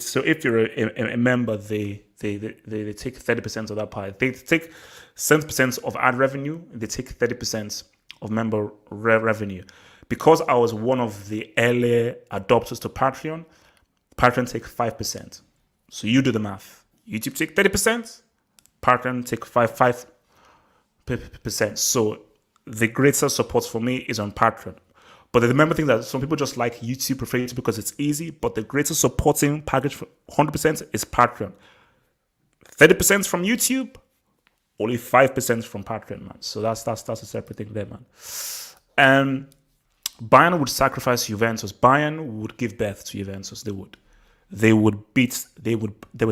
So if you're a member, they take 30% of that pie. They take 70% of ad revenue. They take 30% of member revenue. Because I was one of the early adopters to Patreon take 5%. So you do the math. YouTube take 30%, Patreon take 5%. So the greater support for me is on Patreon. But the member thing that some people just like YouTube, prefer YouTube because it's easy, but the greatest supporting package for 100% is Patreon. 30% from YouTube, only 5% from Patreon, man. So that's a separate thing there, man. And Bayern would sacrifice Juventus. Bayern would give birth to Juventus. They would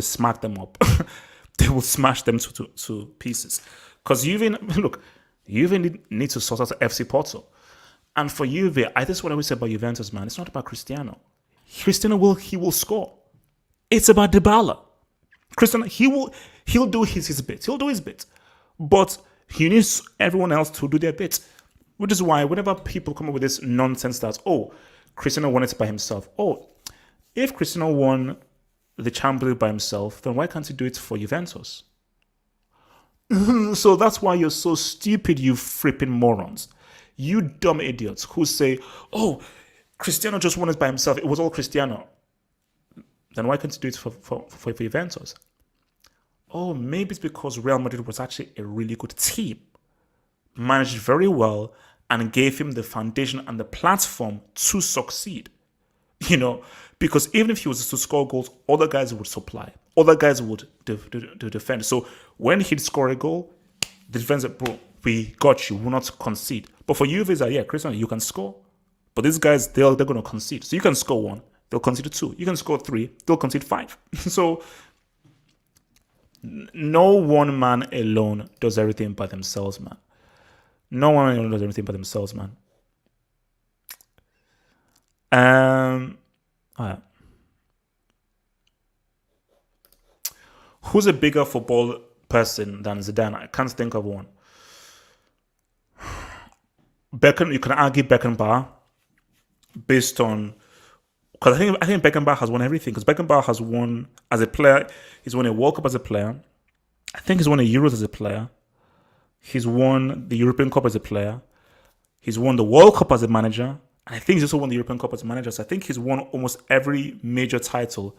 smack them up. They will smash them to pieces. Because Juve need to sort out FC Porto. And for Juve, this is what I always say about Juventus, man. It's not about Cristiano. Cristiano will score. It's about Dybala. Cristiano, he'll do his bit. He'll do his bit. But he needs everyone else to do their bit. Which is why whenever people come up with this nonsense that, Cristiano won it by himself. If Cristiano won the Champions League by himself, then why can't he do it for Juventus? So that's why you're so stupid, you flipping morons. You dumb idiots who say, oh, Cristiano just won it by himself. It was all Cristiano. Then why can't you do it for Juventus? Oh, maybe it's because Real Madrid was actually a really good team, managed very well, and gave him the foundation and the platform to succeed. Because even if he was to score goals, other guys would supply. Other guys would defend. So when he'd score a goal, the defense said, bro, we got you. We'll not concede. But for Juve, it's like, yeah, Cristiano, you can score. But these guys, they're going to concede. So you can score 1, they'll concede 2. You can score 3, they'll concede 5. So no one man alone does everything by themselves, man. No one alone does everything by themselves, man. All right. Who's a bigger football person than Zidane? I can't think of one. You can argue Beckenbauer based on, because I think Beckenbauer has won everything. Because Beckenbauer has won as a player. He's won a World Cup as a player. I think he's won a Euros as a player. He's won the European Cup as a player. He's won the World Cup as a manager. And I think he's also won the European Cup as a manager. So I think he's won almost every major title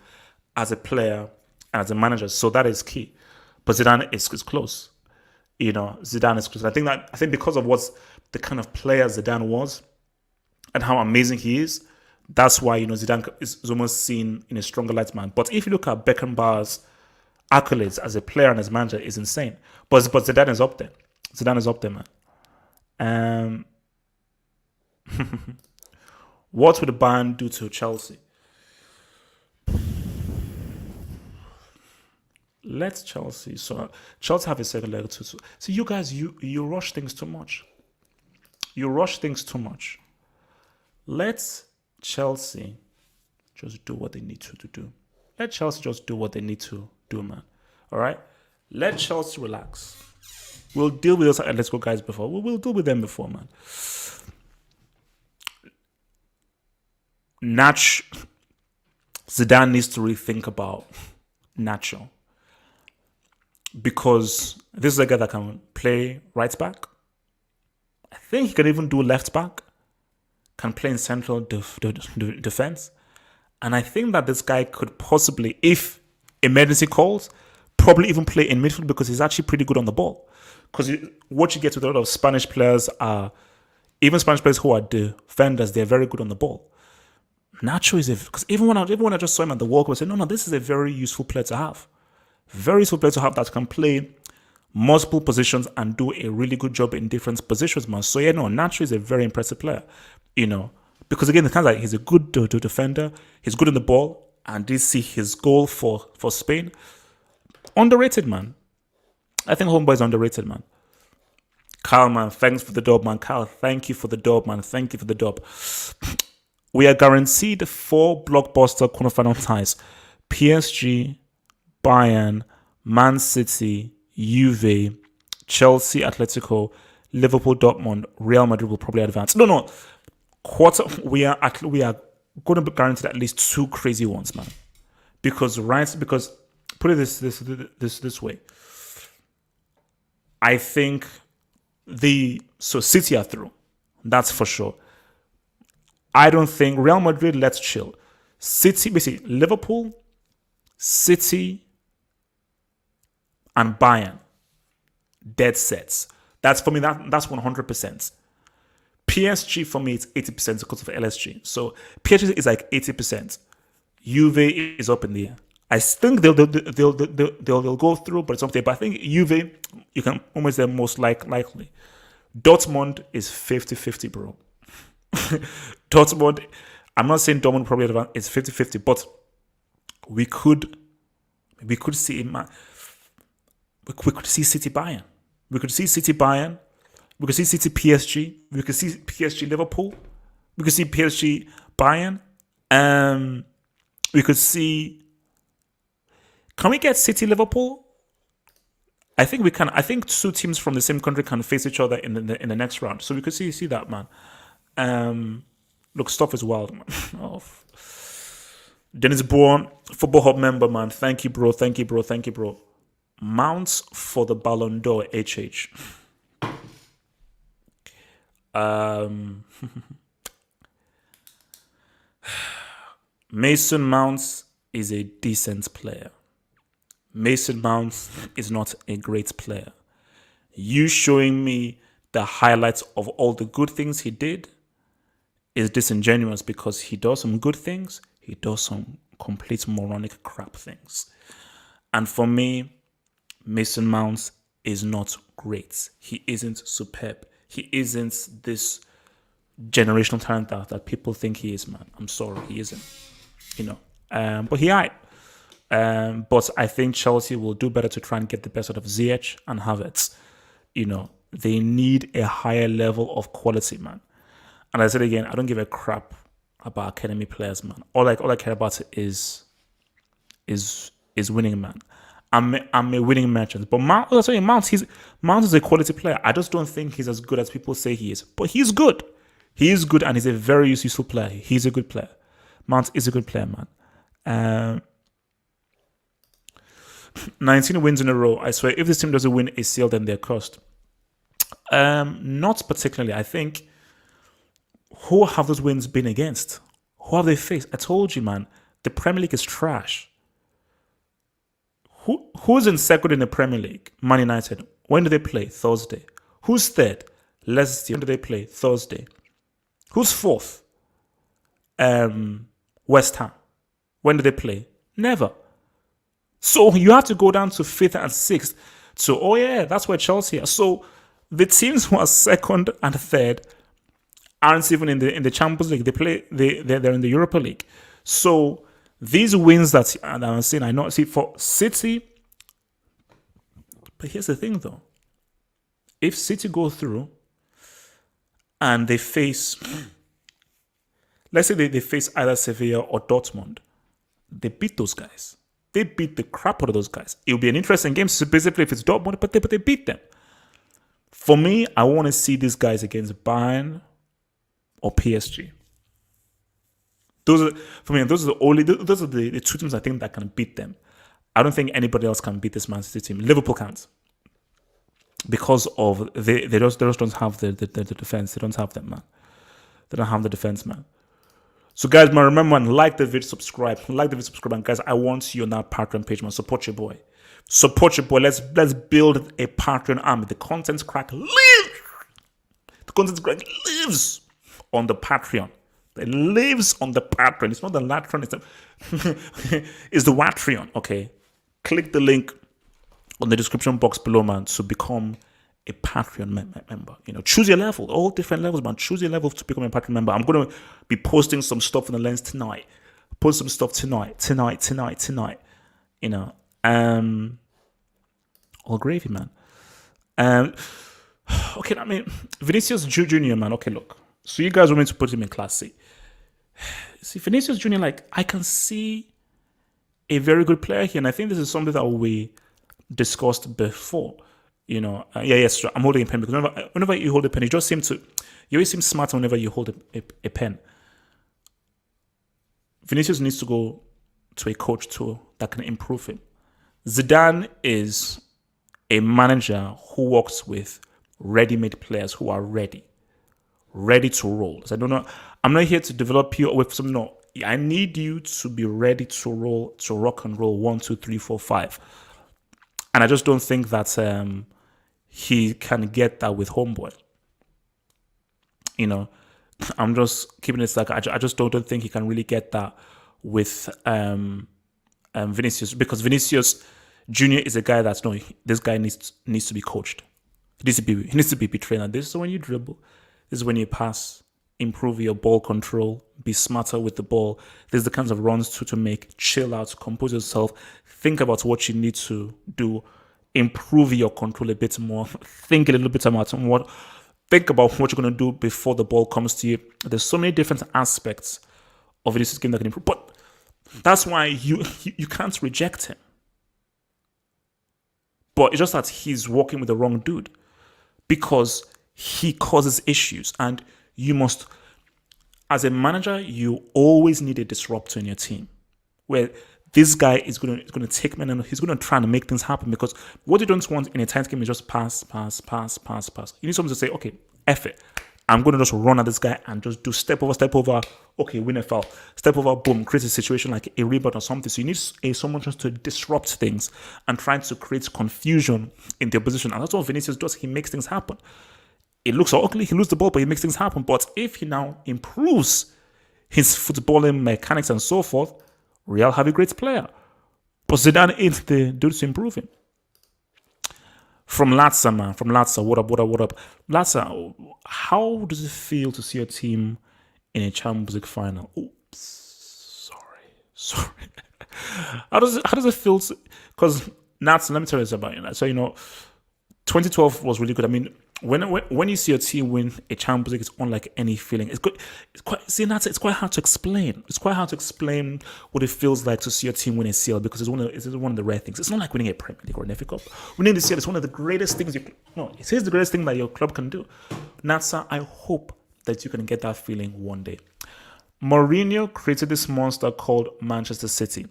as a player and as a manager. So that is key. But Zidane is close. Zidane is close. I think because of what's the kind of player Zidane was and how amazing he is, that's why, Zidane is almost seen in a stronger light, man. But if you look at Beckenbauer's accolades as a player and as manager, is insane. But Zidane is up there. Zidane is up there, man. What would Bayern do to Chelsea? Let Chelsea. So Chelsea have a second leg too. So you guys, you rush things too much. You rush things too much. Let Chelsea just do what they need to do. Let Chelsea just do what they need to do, man. All right? Let Chelsea relax. We'll deal with those Atletico guys before. We'll deal with them before, man. Zidane needs to rethink about Nacho. Because this is a guy that can play right back. I think he can even do left back. Can play in central defense. And I think that this guy could possibly, if emergency calls, probably even play in midfield because he's actually pretty good on the ball. Because what you get with a lot of Spanish players are, even Spanish players who are defenders, they're very good on the ball. Nacho is because even when I just saw him at the World Cup, I said, no, this is a very useful player to have. Very useful player to have that can play multiple positions and do a really good job in different positions, man. So Nacho is a very impressive player, because again, it's kind of like he's a good defender, he's good on the ball, and did see his goal for Spain. Underrated, man. I think Homeboy is underrated, man. Kyle, man, thanks for the dub, man. Kyle, thank you for the dub, man. Thank you for the dub. We are guaranteed 4 blockbuster quarterfinal ties. PSG, Bayern, Man City, Juve, Chelsea, Atletico, Liverpool, Dortmund, Real Madrid will probably advance. No. We are going to be guaranteed at least 2 crazy ones, man. Because put it this way. I think City are through. That's for sure. I don't think Real Madrid, let's chill. City, basically Liverpool, City, and Bayern, dead sets. That's for me, that's 100%. PSG for me, it's 80% because of LSG. So PSG is like 80%. Juve is up in the air. I think they'll go through, but it's up there. But I think Juve, you can almost say most likely. Dortmund is 50-50, bro. Dortmund, I'm not saying Dortmund probably advance. It's 50-50, but we could see we could see City Bayern. We could see City Bayern. We could see City PSG. We could see PSG Liverpool. We could see PSG Bayern. We could see. Can we get City Liverpool? I think we can. I think 2 teams from the same country can face each other in the next round. So we could see that, man. Look, stuff is wild, man. Dennis Bourne, Football Hub member, man. Thank you, bro. Thank you, bro. Thank you, bro. Mounts for the Ballon d'Or, HH. Mason Mounts is a decent player. Mason Mounts is not a great player. You showing me the highlights of all the good things he did is disingenuous, because he does some good things, he does some complete moronic crap things. And for me, Mason Mounts is not great. He isn't superb. He isn't this generational talent that people think he is, man. I'm sorry, he isn't. But he ain't. But I think Chelsea will do better to try and get the best out of Ziyech and Havertz. They need a higher level of quality, man. And I said again, I don't give a crap about academy players, man. All I care about is winning, man. I'm a winning merchant. But Mount is a quality player. I just don't think he's as good as people say he is. But he's good. He is good, and he's a very useful player. He's a good player. Mount is a good player, man. 19 wins in a row. I swear, if this team doesn't win ACL, then they're cursed. Not particularly. I think, who have those wins been against? Who have they faced? I told you, man, the Premier League is trash. Who's in second in the Premier League? Man United. When do they play? Thursday. Who's third? Leicester. When do they play? Thursday. Who's fourth? West Ham. When do they play? Never. So you have to go down to fifth and sixth. So, that's where Chelsea are. So the teams who are second and third aren't even in the Champions League. They're in the Europa League. So these wins that I'm seeing, I know. See, for City, but here's the thing, though. If City go through and they face, let's say they face either Sevilla or Dortmund, they beat those guys. They beat the crap out of those guys. It'll be an interesting game, specifically if it's Dortmund, but they beat them. For me, I want to see these guys against Bayern or PSG. Those are the two teams I think that can beat them. I don't think anybody else can beat this Man City team. Liverpool can't, because of they just don't have the defense. They don't have that, man. They don't have the defense, man. So guys, man, remember, man, like the video, subscribe, and guys, I want you on that Patreon page, man. Support your boy. Let's build a Patreon army. The content crack lives. The content crack lives on the Patreon. It lives on the Patreon. It's not the Latron. It's the Watreon. Okay, click the link on the description box below, man, to become a Patreon member. Choose your level. All different levels, man. Choose your level to become a Patreon member. I'm gonna be posting some stuff in the lens tonight. Post some stuff tonight. All gravy, man. Okay, I mean, Vinícius Junior, man. Okay, look. So you guys want me to put him in Class C. See, Vinícius Junior, like, I can see a very good player here, and I think this is something that we discussed before. Yes, I'm holding a pen, because whenever you hold a pen, you always seem smarter whenever you hold a pen. Vinícius needs to go to a coach too that can improve him. Zidane is a manager who works with ready-made players who are ready to roll. So I don't know. I'm not here to develop you with some. No, I need you to be ready to roll, to rock and roll. 1, 2, 3, 4, 5. And I just don't think that he can get that with Homeboy. I'm just keeping it like I just don't think he can really get that with Vinícius, because Vinícius Junior is a guy that's this guy needs to be coached. He needs to be trained. This is when you dribble. This is when you pass. Improve your ball control. Be smarter with the ball. This is the kinds of runs to make. Chill out. Compose yourself. Think about what you need to do. Improve your control a bit more. Think a little bit about think about what you're going to do before the ball comes to you. There's so many different aspects of this game that can improve. But that's why you can't reject him. But it's just that he's working with the wrong dude, because he causes issues, and you must, as a manager, you always need a disruptor in your team. where this guy is going to take men and he's going to try and make things happen, because what you don't want in a tight game is just pass. You need someone to say, okay, F it. I'm going to just run at this guy and just do step over, okay, win a foul. Step over, boom, create a situation like a rebound or something. So you need someone just to disrupt things and trying to create confusion in their position. And that's what Vinícius does. He makes things happen. It looks ugly, he loses the ball, but he makes things happen. But if he now improves his footballing mechanics and so forth, Real have a great player. But Zidane ain't the dude to improve him. From Latza, man. From Latza. What up? Latza, how does it feel to see your team in a Champions League final? Oops. Sorry. How does it feel? Because Latza, let me tell you something about it. So, 2012 was really good. I mean, when you see a team win a Champions League, it's unlike any feeling. It's good. It's quite hard to explain. It's quite hard to explain what it feels like to see a team win a CL, because it's one of the rare things. It's not like winning a Premier League or an FA Cup. Winning the CL is one of the greatest things. It is the greatest thing that your club can do. Natsa, I hope that you can get that feeling one day. Mourinho created this monster called Manchester City.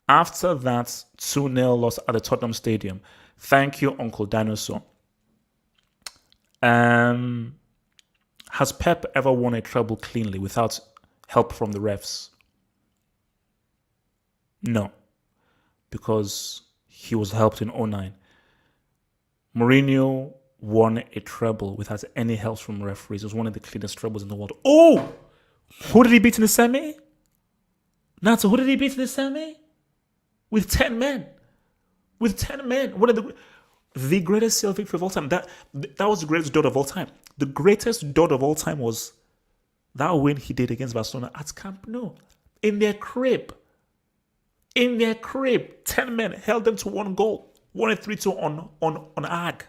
After that 2-0 loss at the Tottenham Stadium, thank you, Uncle Dinosaur. Has Pep ever won a treble cleanly without help from the refs? No, because he was helped in 2009. Mourinho won a treble without any help from referees. It was one of the cleanest trebles in the world. Oh! Who did he beat in the semi? Nato, who did he beat in the semi? With 10 men. One of the greatest CL victory of all time. That was the greatest dud of all time. The greatest dud of all time was that win he did against Barcelona at Camp Nou. In their crib. 10 men held them to 1 goal. Won it 3-2 on AG.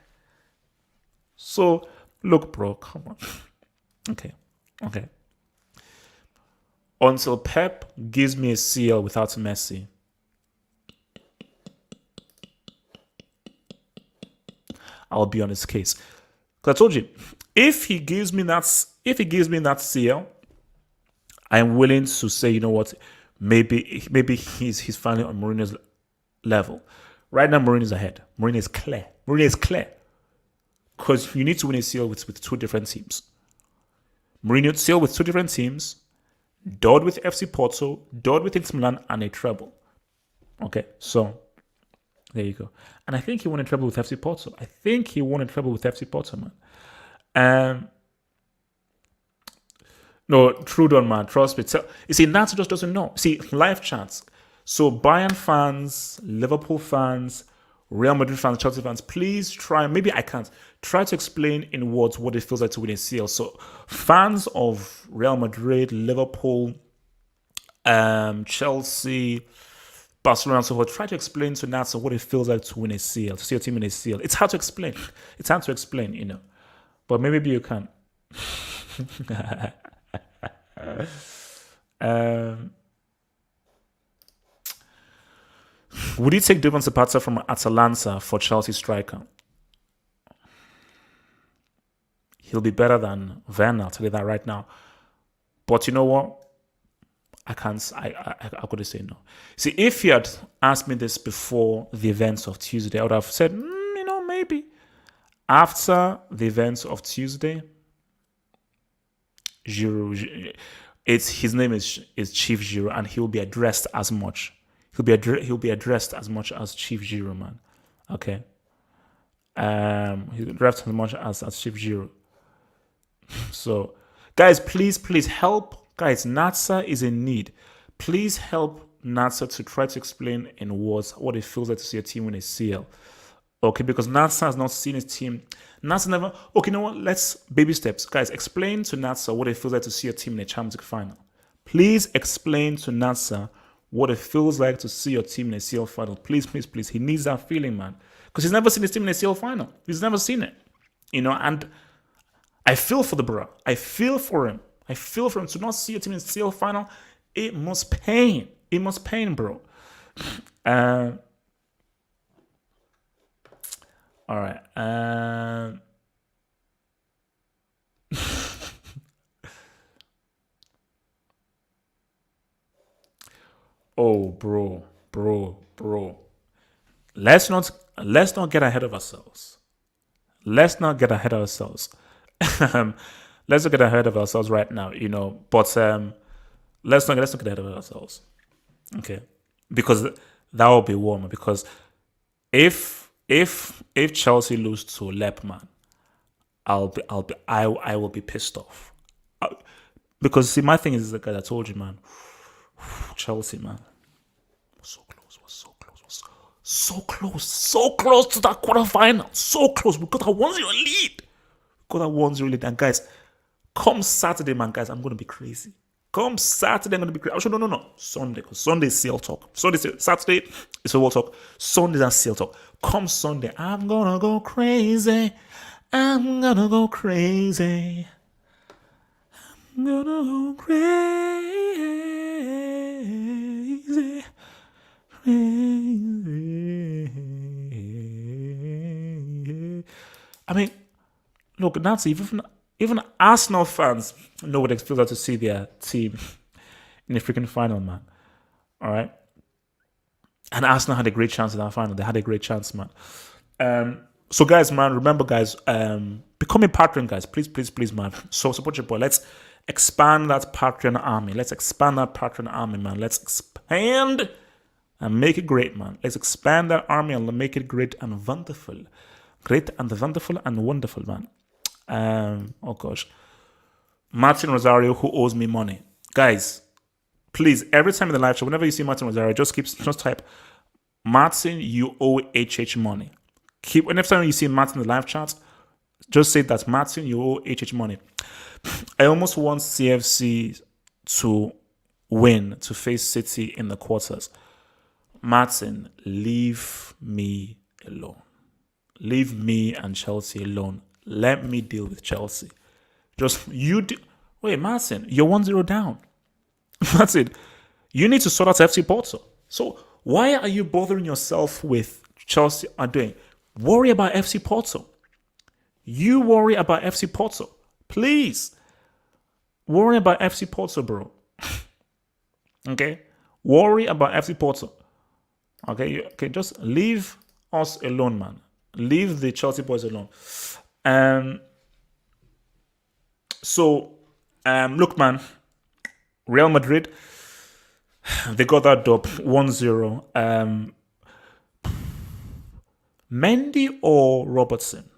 So, look, bro, come on. Okay. Until Pep gives me a CL without Messi, I'll be on his case. Because I told you, if he gives me that CL, I'm willing to say, you know what, maybe he's finally on Mourinho's level. Right now, Mourinho's ahead. Mourinho is clear. Because you need to win a CL with 2 different teams. Mourinho CL with 2 different teams, dud with FC Porto, dud with Inter Milan, and a treble. Okay, so there you go. And I think he won a treble with FC Porto. Man. No, true done, man. Trust me. You see, Nato just doesn't know. See, live chats. So Bayern fans, Liverpool fans, Real Madrid fans, Chelsea fans, please try, maybe I can't, try to explain in words what it feels like to win a CL. So fans of Real Madrid, Liverpool, Chelsea, Barcelona and so forth, try to explain to Natsa what it feels like to win a CL, to see a team in a CL. It's hard to explain. But maybe you can. Would you take Duvan Zapata from Atalanta for Chelsea striker? He'll be better than Werner, I'll tell you that right now. But you know what? I couldn't say no. See, if you had asked me this before the events of Tuesday, I would have said, maybe. After the events of Tuesday, Giroud, his name is Chief Giroud, and he will be addressed as much. He'll be addressed as much as Chief Giroud, man. Okay. He'll be addressed as much as Chief Giroud. So, guys, please help. Guys, Natsa is in need. Please help Natsa to try to explain in words what it feels like to see a team win a CL. Okay, because Natsa has not seen his team. Natsa never. Okay, you know what? Let's baby steps. Guys, explain to Natsa what it feels like to see a team in a Champions League final. Please explain to Natsa what it feels like to see your team in a CL final. Please. He needs that feeling, man. Because he's never seen his team in a CL final. He's never seen it. And I feel for the bro. I feel for him to not see a team in the CL final. It must pain. Bro. All right. Oh, bro. Let's not get ahead of ourselves. Let's not get ahead of ourselves. Let's not get ahead of ourselves right now, But let's not get ahead of ourselves. Okay, because that will be warmer. Because if Chelsea lose to Lep, man, I will be pissed off. Because see, my thing is the guy I told you, man. Chelsea, man, so close, so close to that quarterfinal, so close. We got that 1-0 lead. And guys, come Saturday, man, guys, I'm gonna be crazy. Come Saturday, I'm gonna be crazy. Actually, no, Sunday, because Sunday is Seal Talk. Saturday is Football Talk. Sunday is Seal Talk. Come Sunday, I'm gonna go crazy. I'm gonna go crazy. I mean, look, Nancy, even Arsenal fans know what it feels like to see their team in the freaking final, man. All right? And Arsenal had a great chance in that final. They had a great chance, man. So, guys, man, remember, guys, become a Patreon, guys. Please, man. So, support your boy. Let's expand that Patreon army. Man. Let's expand and make it great, man. Let's expand that army and make it great and wonderful. Great and wonderful and wonderful, man. Oh gosh. Martin Rosario, who owes me money. Guys, please, every time in the live show, whenever you see Martin Rosario, just type, Martin, you owe HH money. Whenever time you see Martin in the live chat, just say that, Martin, you owe HH money. I almost want CFC to win, to face City in the quarters. Martin, leave me alone. Leave me and Chelsea alone. Let me deal with Chelsea. Wait, Martin, you're 1-0 down. Martin, you need to sort out FC Porto. So why are you bothering yourself with Chelsea are doing? Worry about FC Porto. You worry about FC Porto. Please. Worry about FC Porto, bro. Okay? Worry about FC Porto. Okay, just leave us alone, man. Leave the Chelsea boys alone. Look, man. Real Madrid, they got that dub 1-0. Mendy or Robertson?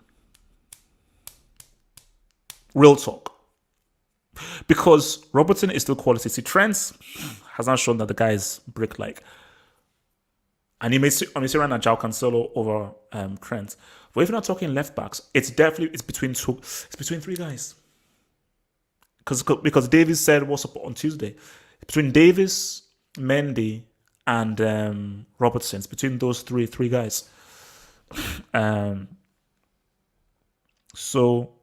Real talk. Because Robertson is still quality. See, Trent has not shown that the guy is brick-like. And he may see right now João Cancelo over Trent. But if you're not talking left backs, it's between three guys. Because Davis said what's up on Tuesday. Between Davis, Mendy, and Robertson. It's between those three guys. So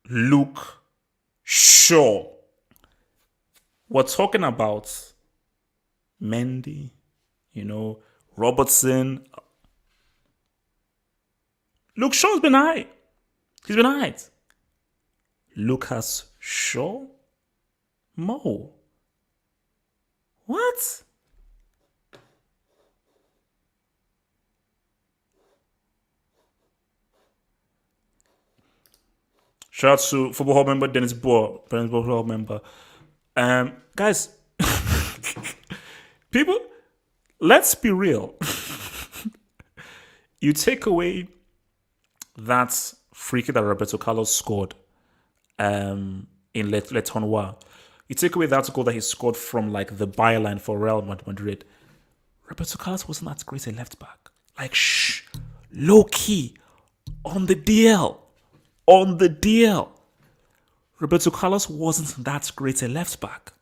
Luke Shaw. We're talking about Mendy, Robertson. Luke Shaw's been high. He's been high. Lucas Shaw? Mo. What? Shout out to Football Hall member Dennis Boer, Football Hall member. Guys, people, let's be real. You take away that free kick that Roberto Carlos scored in Le Tournoi. You take away that goal that he scored from like the byline for Real Madrid. Roberto Carlos wasn't that great a left back. Like, low key on the DL. on the DL. Roberto Carlos wasn't that great a left back.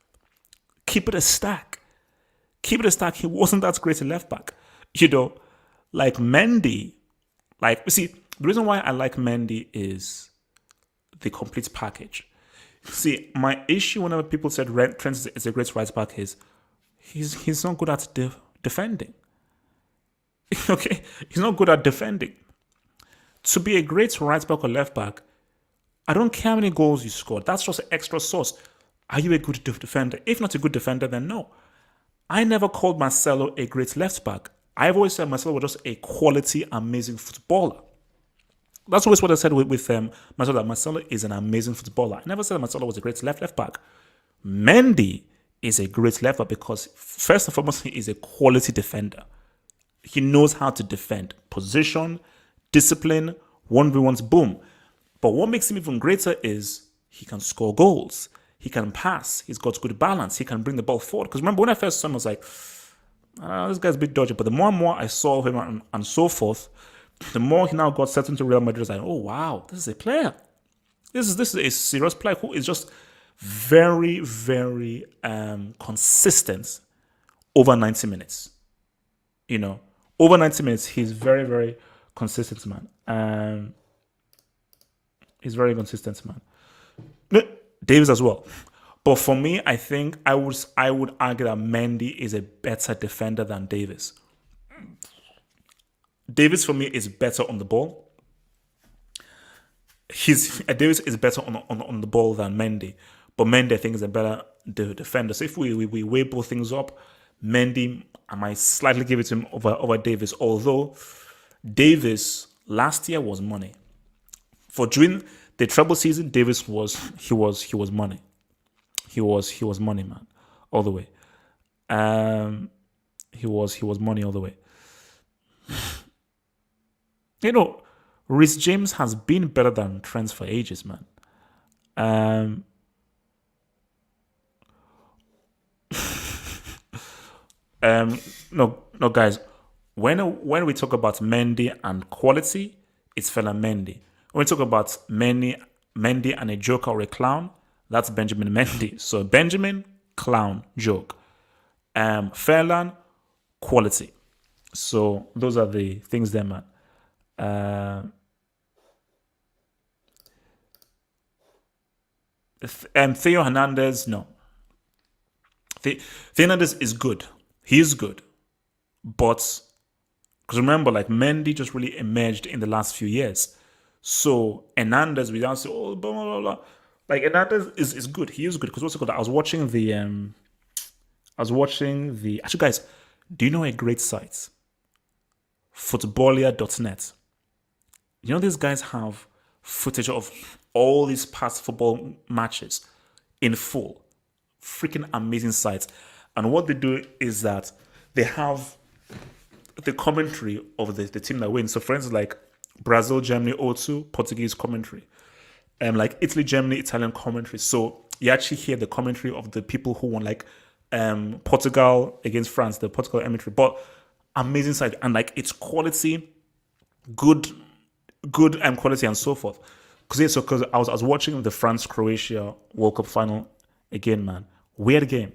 Keep it a stack. Keep it a stack. He wasn't that great a left back. Like Mendy, see, the reason why I like Mendy is the complete package. See, my issue whenever people said Trent is a great right back is he's not good at defending. Okay, he's not good at defending. To be a great right back or left back, I don't care how many goals you scored. That's just extra sauce. Are you a good defender? If not a good defender, then no. I never called Marcelo a great left back. I've always said Marcelo was just a quality, amazing footballer. That's always what I said with Marcelo, that Marcelo is an amazing footballer. I never said Marcelo was a great left back. Mendy is a great left back because, first and foremost, he is a quality defender. He knows how to defend. Position, discipline, 1v1s, boom. But what makes him even greater is he can score goals. He can pass. He's got good balance. He can bring the ball forward. Because remember, when I first saw him, I was like, this guy's a bit dodgy. But the more and more I saw him and so forth, the more he now got set into Real Madrid, I was like, oh, wow, this is a player. This is a serious player who is just very, very consistent over 90 minutes. Over 90 minutes, he's very, very consistent, man. He's very consistent, man. Davis as well. But for me, I think I would argue that Mendy is a better defender than Davis. Davis for me is better on the ball. Davis is better on the ball than Mendy, but Mendy I think is a better defender. So if we weigh both things up, Mendy, I might slightly give it to him over Davis. Although Davis last year was money. For during the treble season, Davis was money. He was money, man, all the way. He was money all the way. Reece James has been better than Trent for ages, man. No, guys. When we talk about Mendy and quality, it's Ferland Mendy. When we talk about Mendy and a joker or a clown, that's Benjamin Mendy. So Benjamin, clown, joke. Ferland, quality. So those are the things there, man. Theo Hernandez, no. Theo Hernandez is good. He is good. But, because remember, Mendy just really emerged in the last few years. So, Hernandez, we don't say, blah, blah, blah, blah. Hernandez is good. He is good. Because what's it called? I was watching the... Actually, guys, do you know a great site? Footballia.net. These guys have footage of all these past football matches in full. Freaking amazing sites. And what they do is that they have the commentary of the team that wins. So for instance, Brazil, Germany, 0-2, Portuguese commentary. Italy, Germany, Italian commentary. So you actually hear the commentary of the people who won, Portugal against France, the Portugal commentary. But amazing site. And it's quality, good quality and so forth. Because I was watching the France-Croatia World Cup final again, man. Weird game.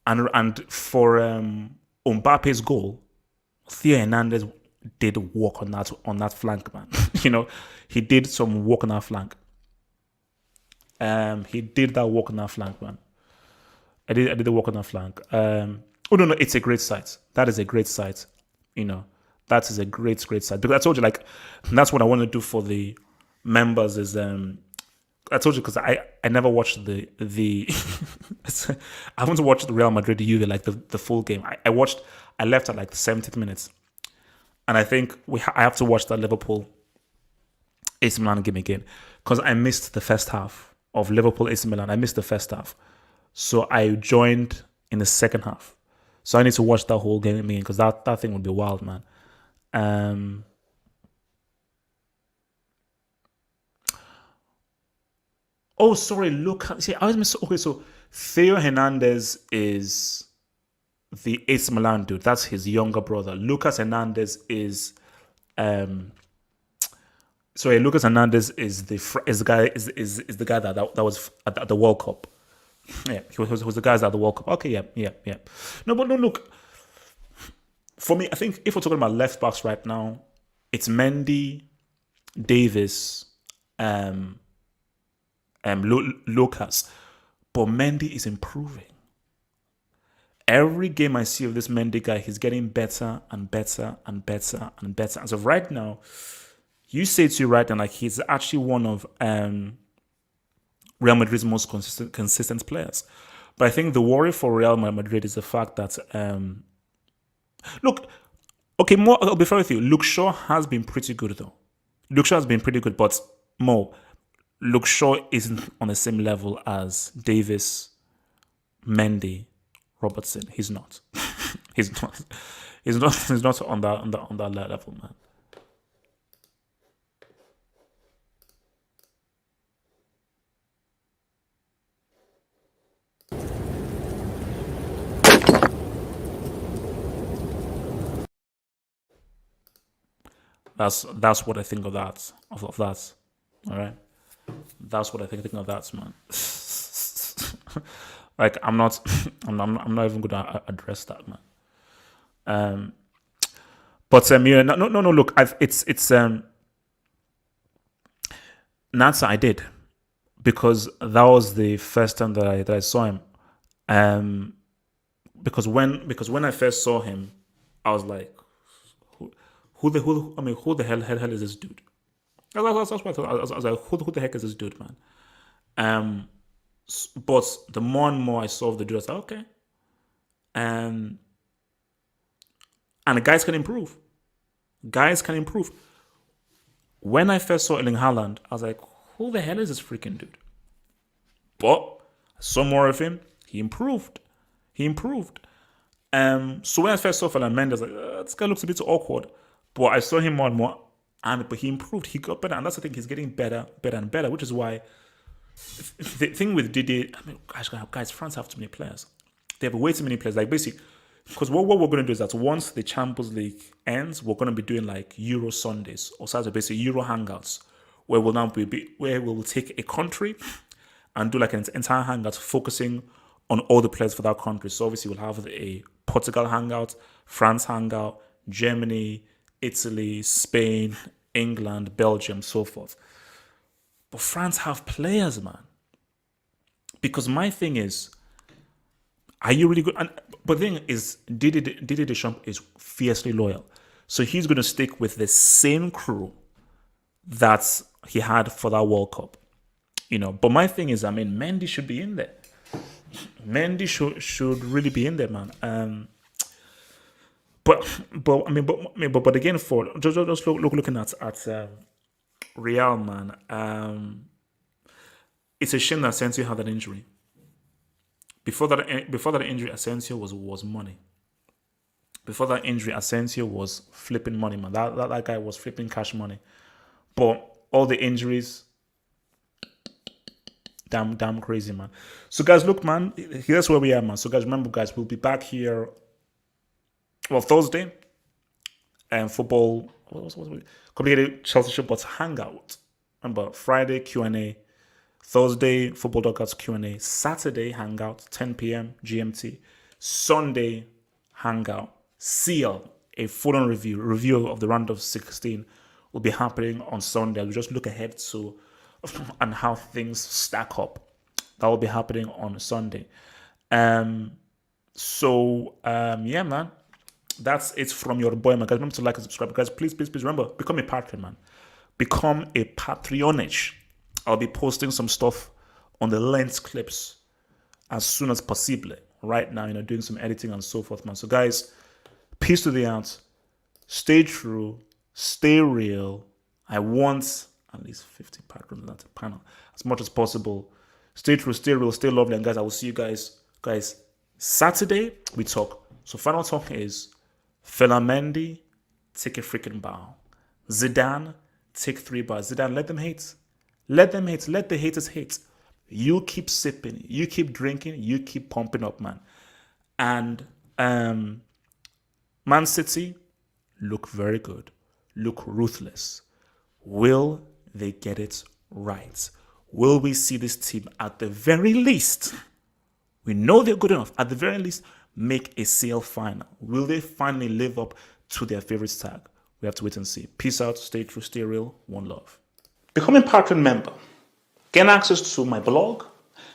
And for Mbappe's goal, Theo Hernandez did work on that flank, man. He did some work on that flank. He did that work on that flank, man. I did the work on that flank. No, it's a great site. That is a great site. That is a great site. Because I told you, that's what I want to do for the members is I told you because I never watched the I haven't watched the Real Madrid Juve the full game. I left at the 70th minutes, and I think I have to watch that Liverpool AC Milan game again because I missed the first half of Liverpool AC Milan. I missed the first half, so I joined in the second half. So I need to watch that whole game again because that thing would be wild, man. Oh, sorry, look. See, I was missing. Okay, so Theo Hernandez is the AC Milan dude. That's his younger brother. Lucas Hernandez is So yeah, Lucas Hernandez is the guy that was at the World Cup. Yeah, he was the guys at the World Cup. Okay, yeah. No, but no, look. For me, I think if we're talking about left backs right now, it's Mendy, Davis, um, Lucas. But Mendy is improving. Every game I see of this Mendy guy, he's getting better and better and better and better. As of right now, you say to you right now, like he's actually one of Real Madrid's most consistent players. But I think the worry for Real Madrid is the fact that look, okay, more. I'll be fair with you. Luke Shaw has been pretty good though. Luke Shaw has been pretty good, but more. Luke Shaw isn't on the same level as Davis, Mendy, Robertson. He's not. he's not. He's not. He's not on that level, man. That's what I think of that. Of that. All right. That's what I think of that, man. Like I'm not. I'm not even going to address that, man. Um. But yeah, no. Look, it's Nansa. I did because that was the first time that I saw him. Um. Because when I first saw him, I was like, who the hell is this dude? That's what I thought. I was like, who the heck is this dude, man? Um, but the more and more I saw of the dude, I was like, okay. Um, and the guys can improve. Guys can improve. When I first saw Erling Haaland, I was like, who the hell is this freaking dude? But I saw more of him. He improved. He improved. So when I first saw Ferland Mendy, I was like, this guy looks a bit awkward. But I saw him more and more, but he improved. He got better, and that's the thing. He's getting better, better and better, which is why the thing with Didier, I mean, guys, France have too many players. They have way too many players. Like basically, because what we're going to do is that once the Champions League ends, we're going to be doing like Euro Sundays or Saturday, basically Euro hangouts, where we'll take a country and do like an entire hangout focusing on all the players for that country. So obviously we'll have a Portugal hangout, France hangout, Germany, Italy, Spain, England, Belgium, so forth. But France have players, man. Because my thing is, are you really good? But the thing is, Didier Deschamps is fiercely loyal. So he's going to stick with the same crew that he had for that World Cup. But my thing is, I mean, Mendy should be in there. Mendy should really be in there, man. But again, for just looking at Real, man. It's a shame that Asensio had that injury. Before that injury, Asensio was money. Before that injury, Asensio was flipping money, man. That guy was flipping cash money. But all the injuries, damn crazy, man. So guys, look, man, here's where we are, man. So guys, remember, guys, we'll be back here. Well, Thursday, and football. What's complicated Chelsea show, but hangout. Remember, Friday Q&A, Thursday football dugouts Q&A, Saturday hangout 10 p.m. GMT, Sunday hangout. Seal a full-on review of the round of 16 will be happening on Sunday. We'll just look ahead to and how things stack up. That will be happening on Sunday. Yeah, man. That's it from your boy, man. Guys, remember to like and subscribe. Guys, please remember, become a Patreon, man. Become a Patreonage. I'll be posting some stuff on the lens clips as soon as possible. Right now, doing some editing and so forth, man. So, guys, peace to the ants. Stay true. Stay real. I want at least 50 patrons on that panel as much as possible. Stay true, stay real, stay lovely. And, guys, I will see you guys. Guys, Saturday, we talk. So, final talk is Ferland Mendy, take a freaking bow. Zidane, take 3 bows. Zidane, let them hate. Let them hate. Let the haters hate. You keep sipping. You keep drinking. You keep pumping up, man. And Man City look very good. Look ruthless. Will they get it right? Will we see this team at the very least? We know they're good enough. At the very least, make a CL final. Will they finally live up to their favorite tag? We have to wait and see. Peace out. Stay true. Stay real. One love. Becoming Patreon member. Gain access to my blog.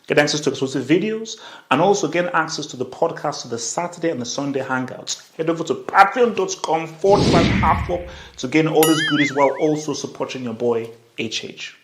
Get access to exclusive videos. And also gain access to the podcast of the Saturday and the Sunday hangouts. Head over to patreon.com/halfwop to gain all these goodies while also supporting your boy HH.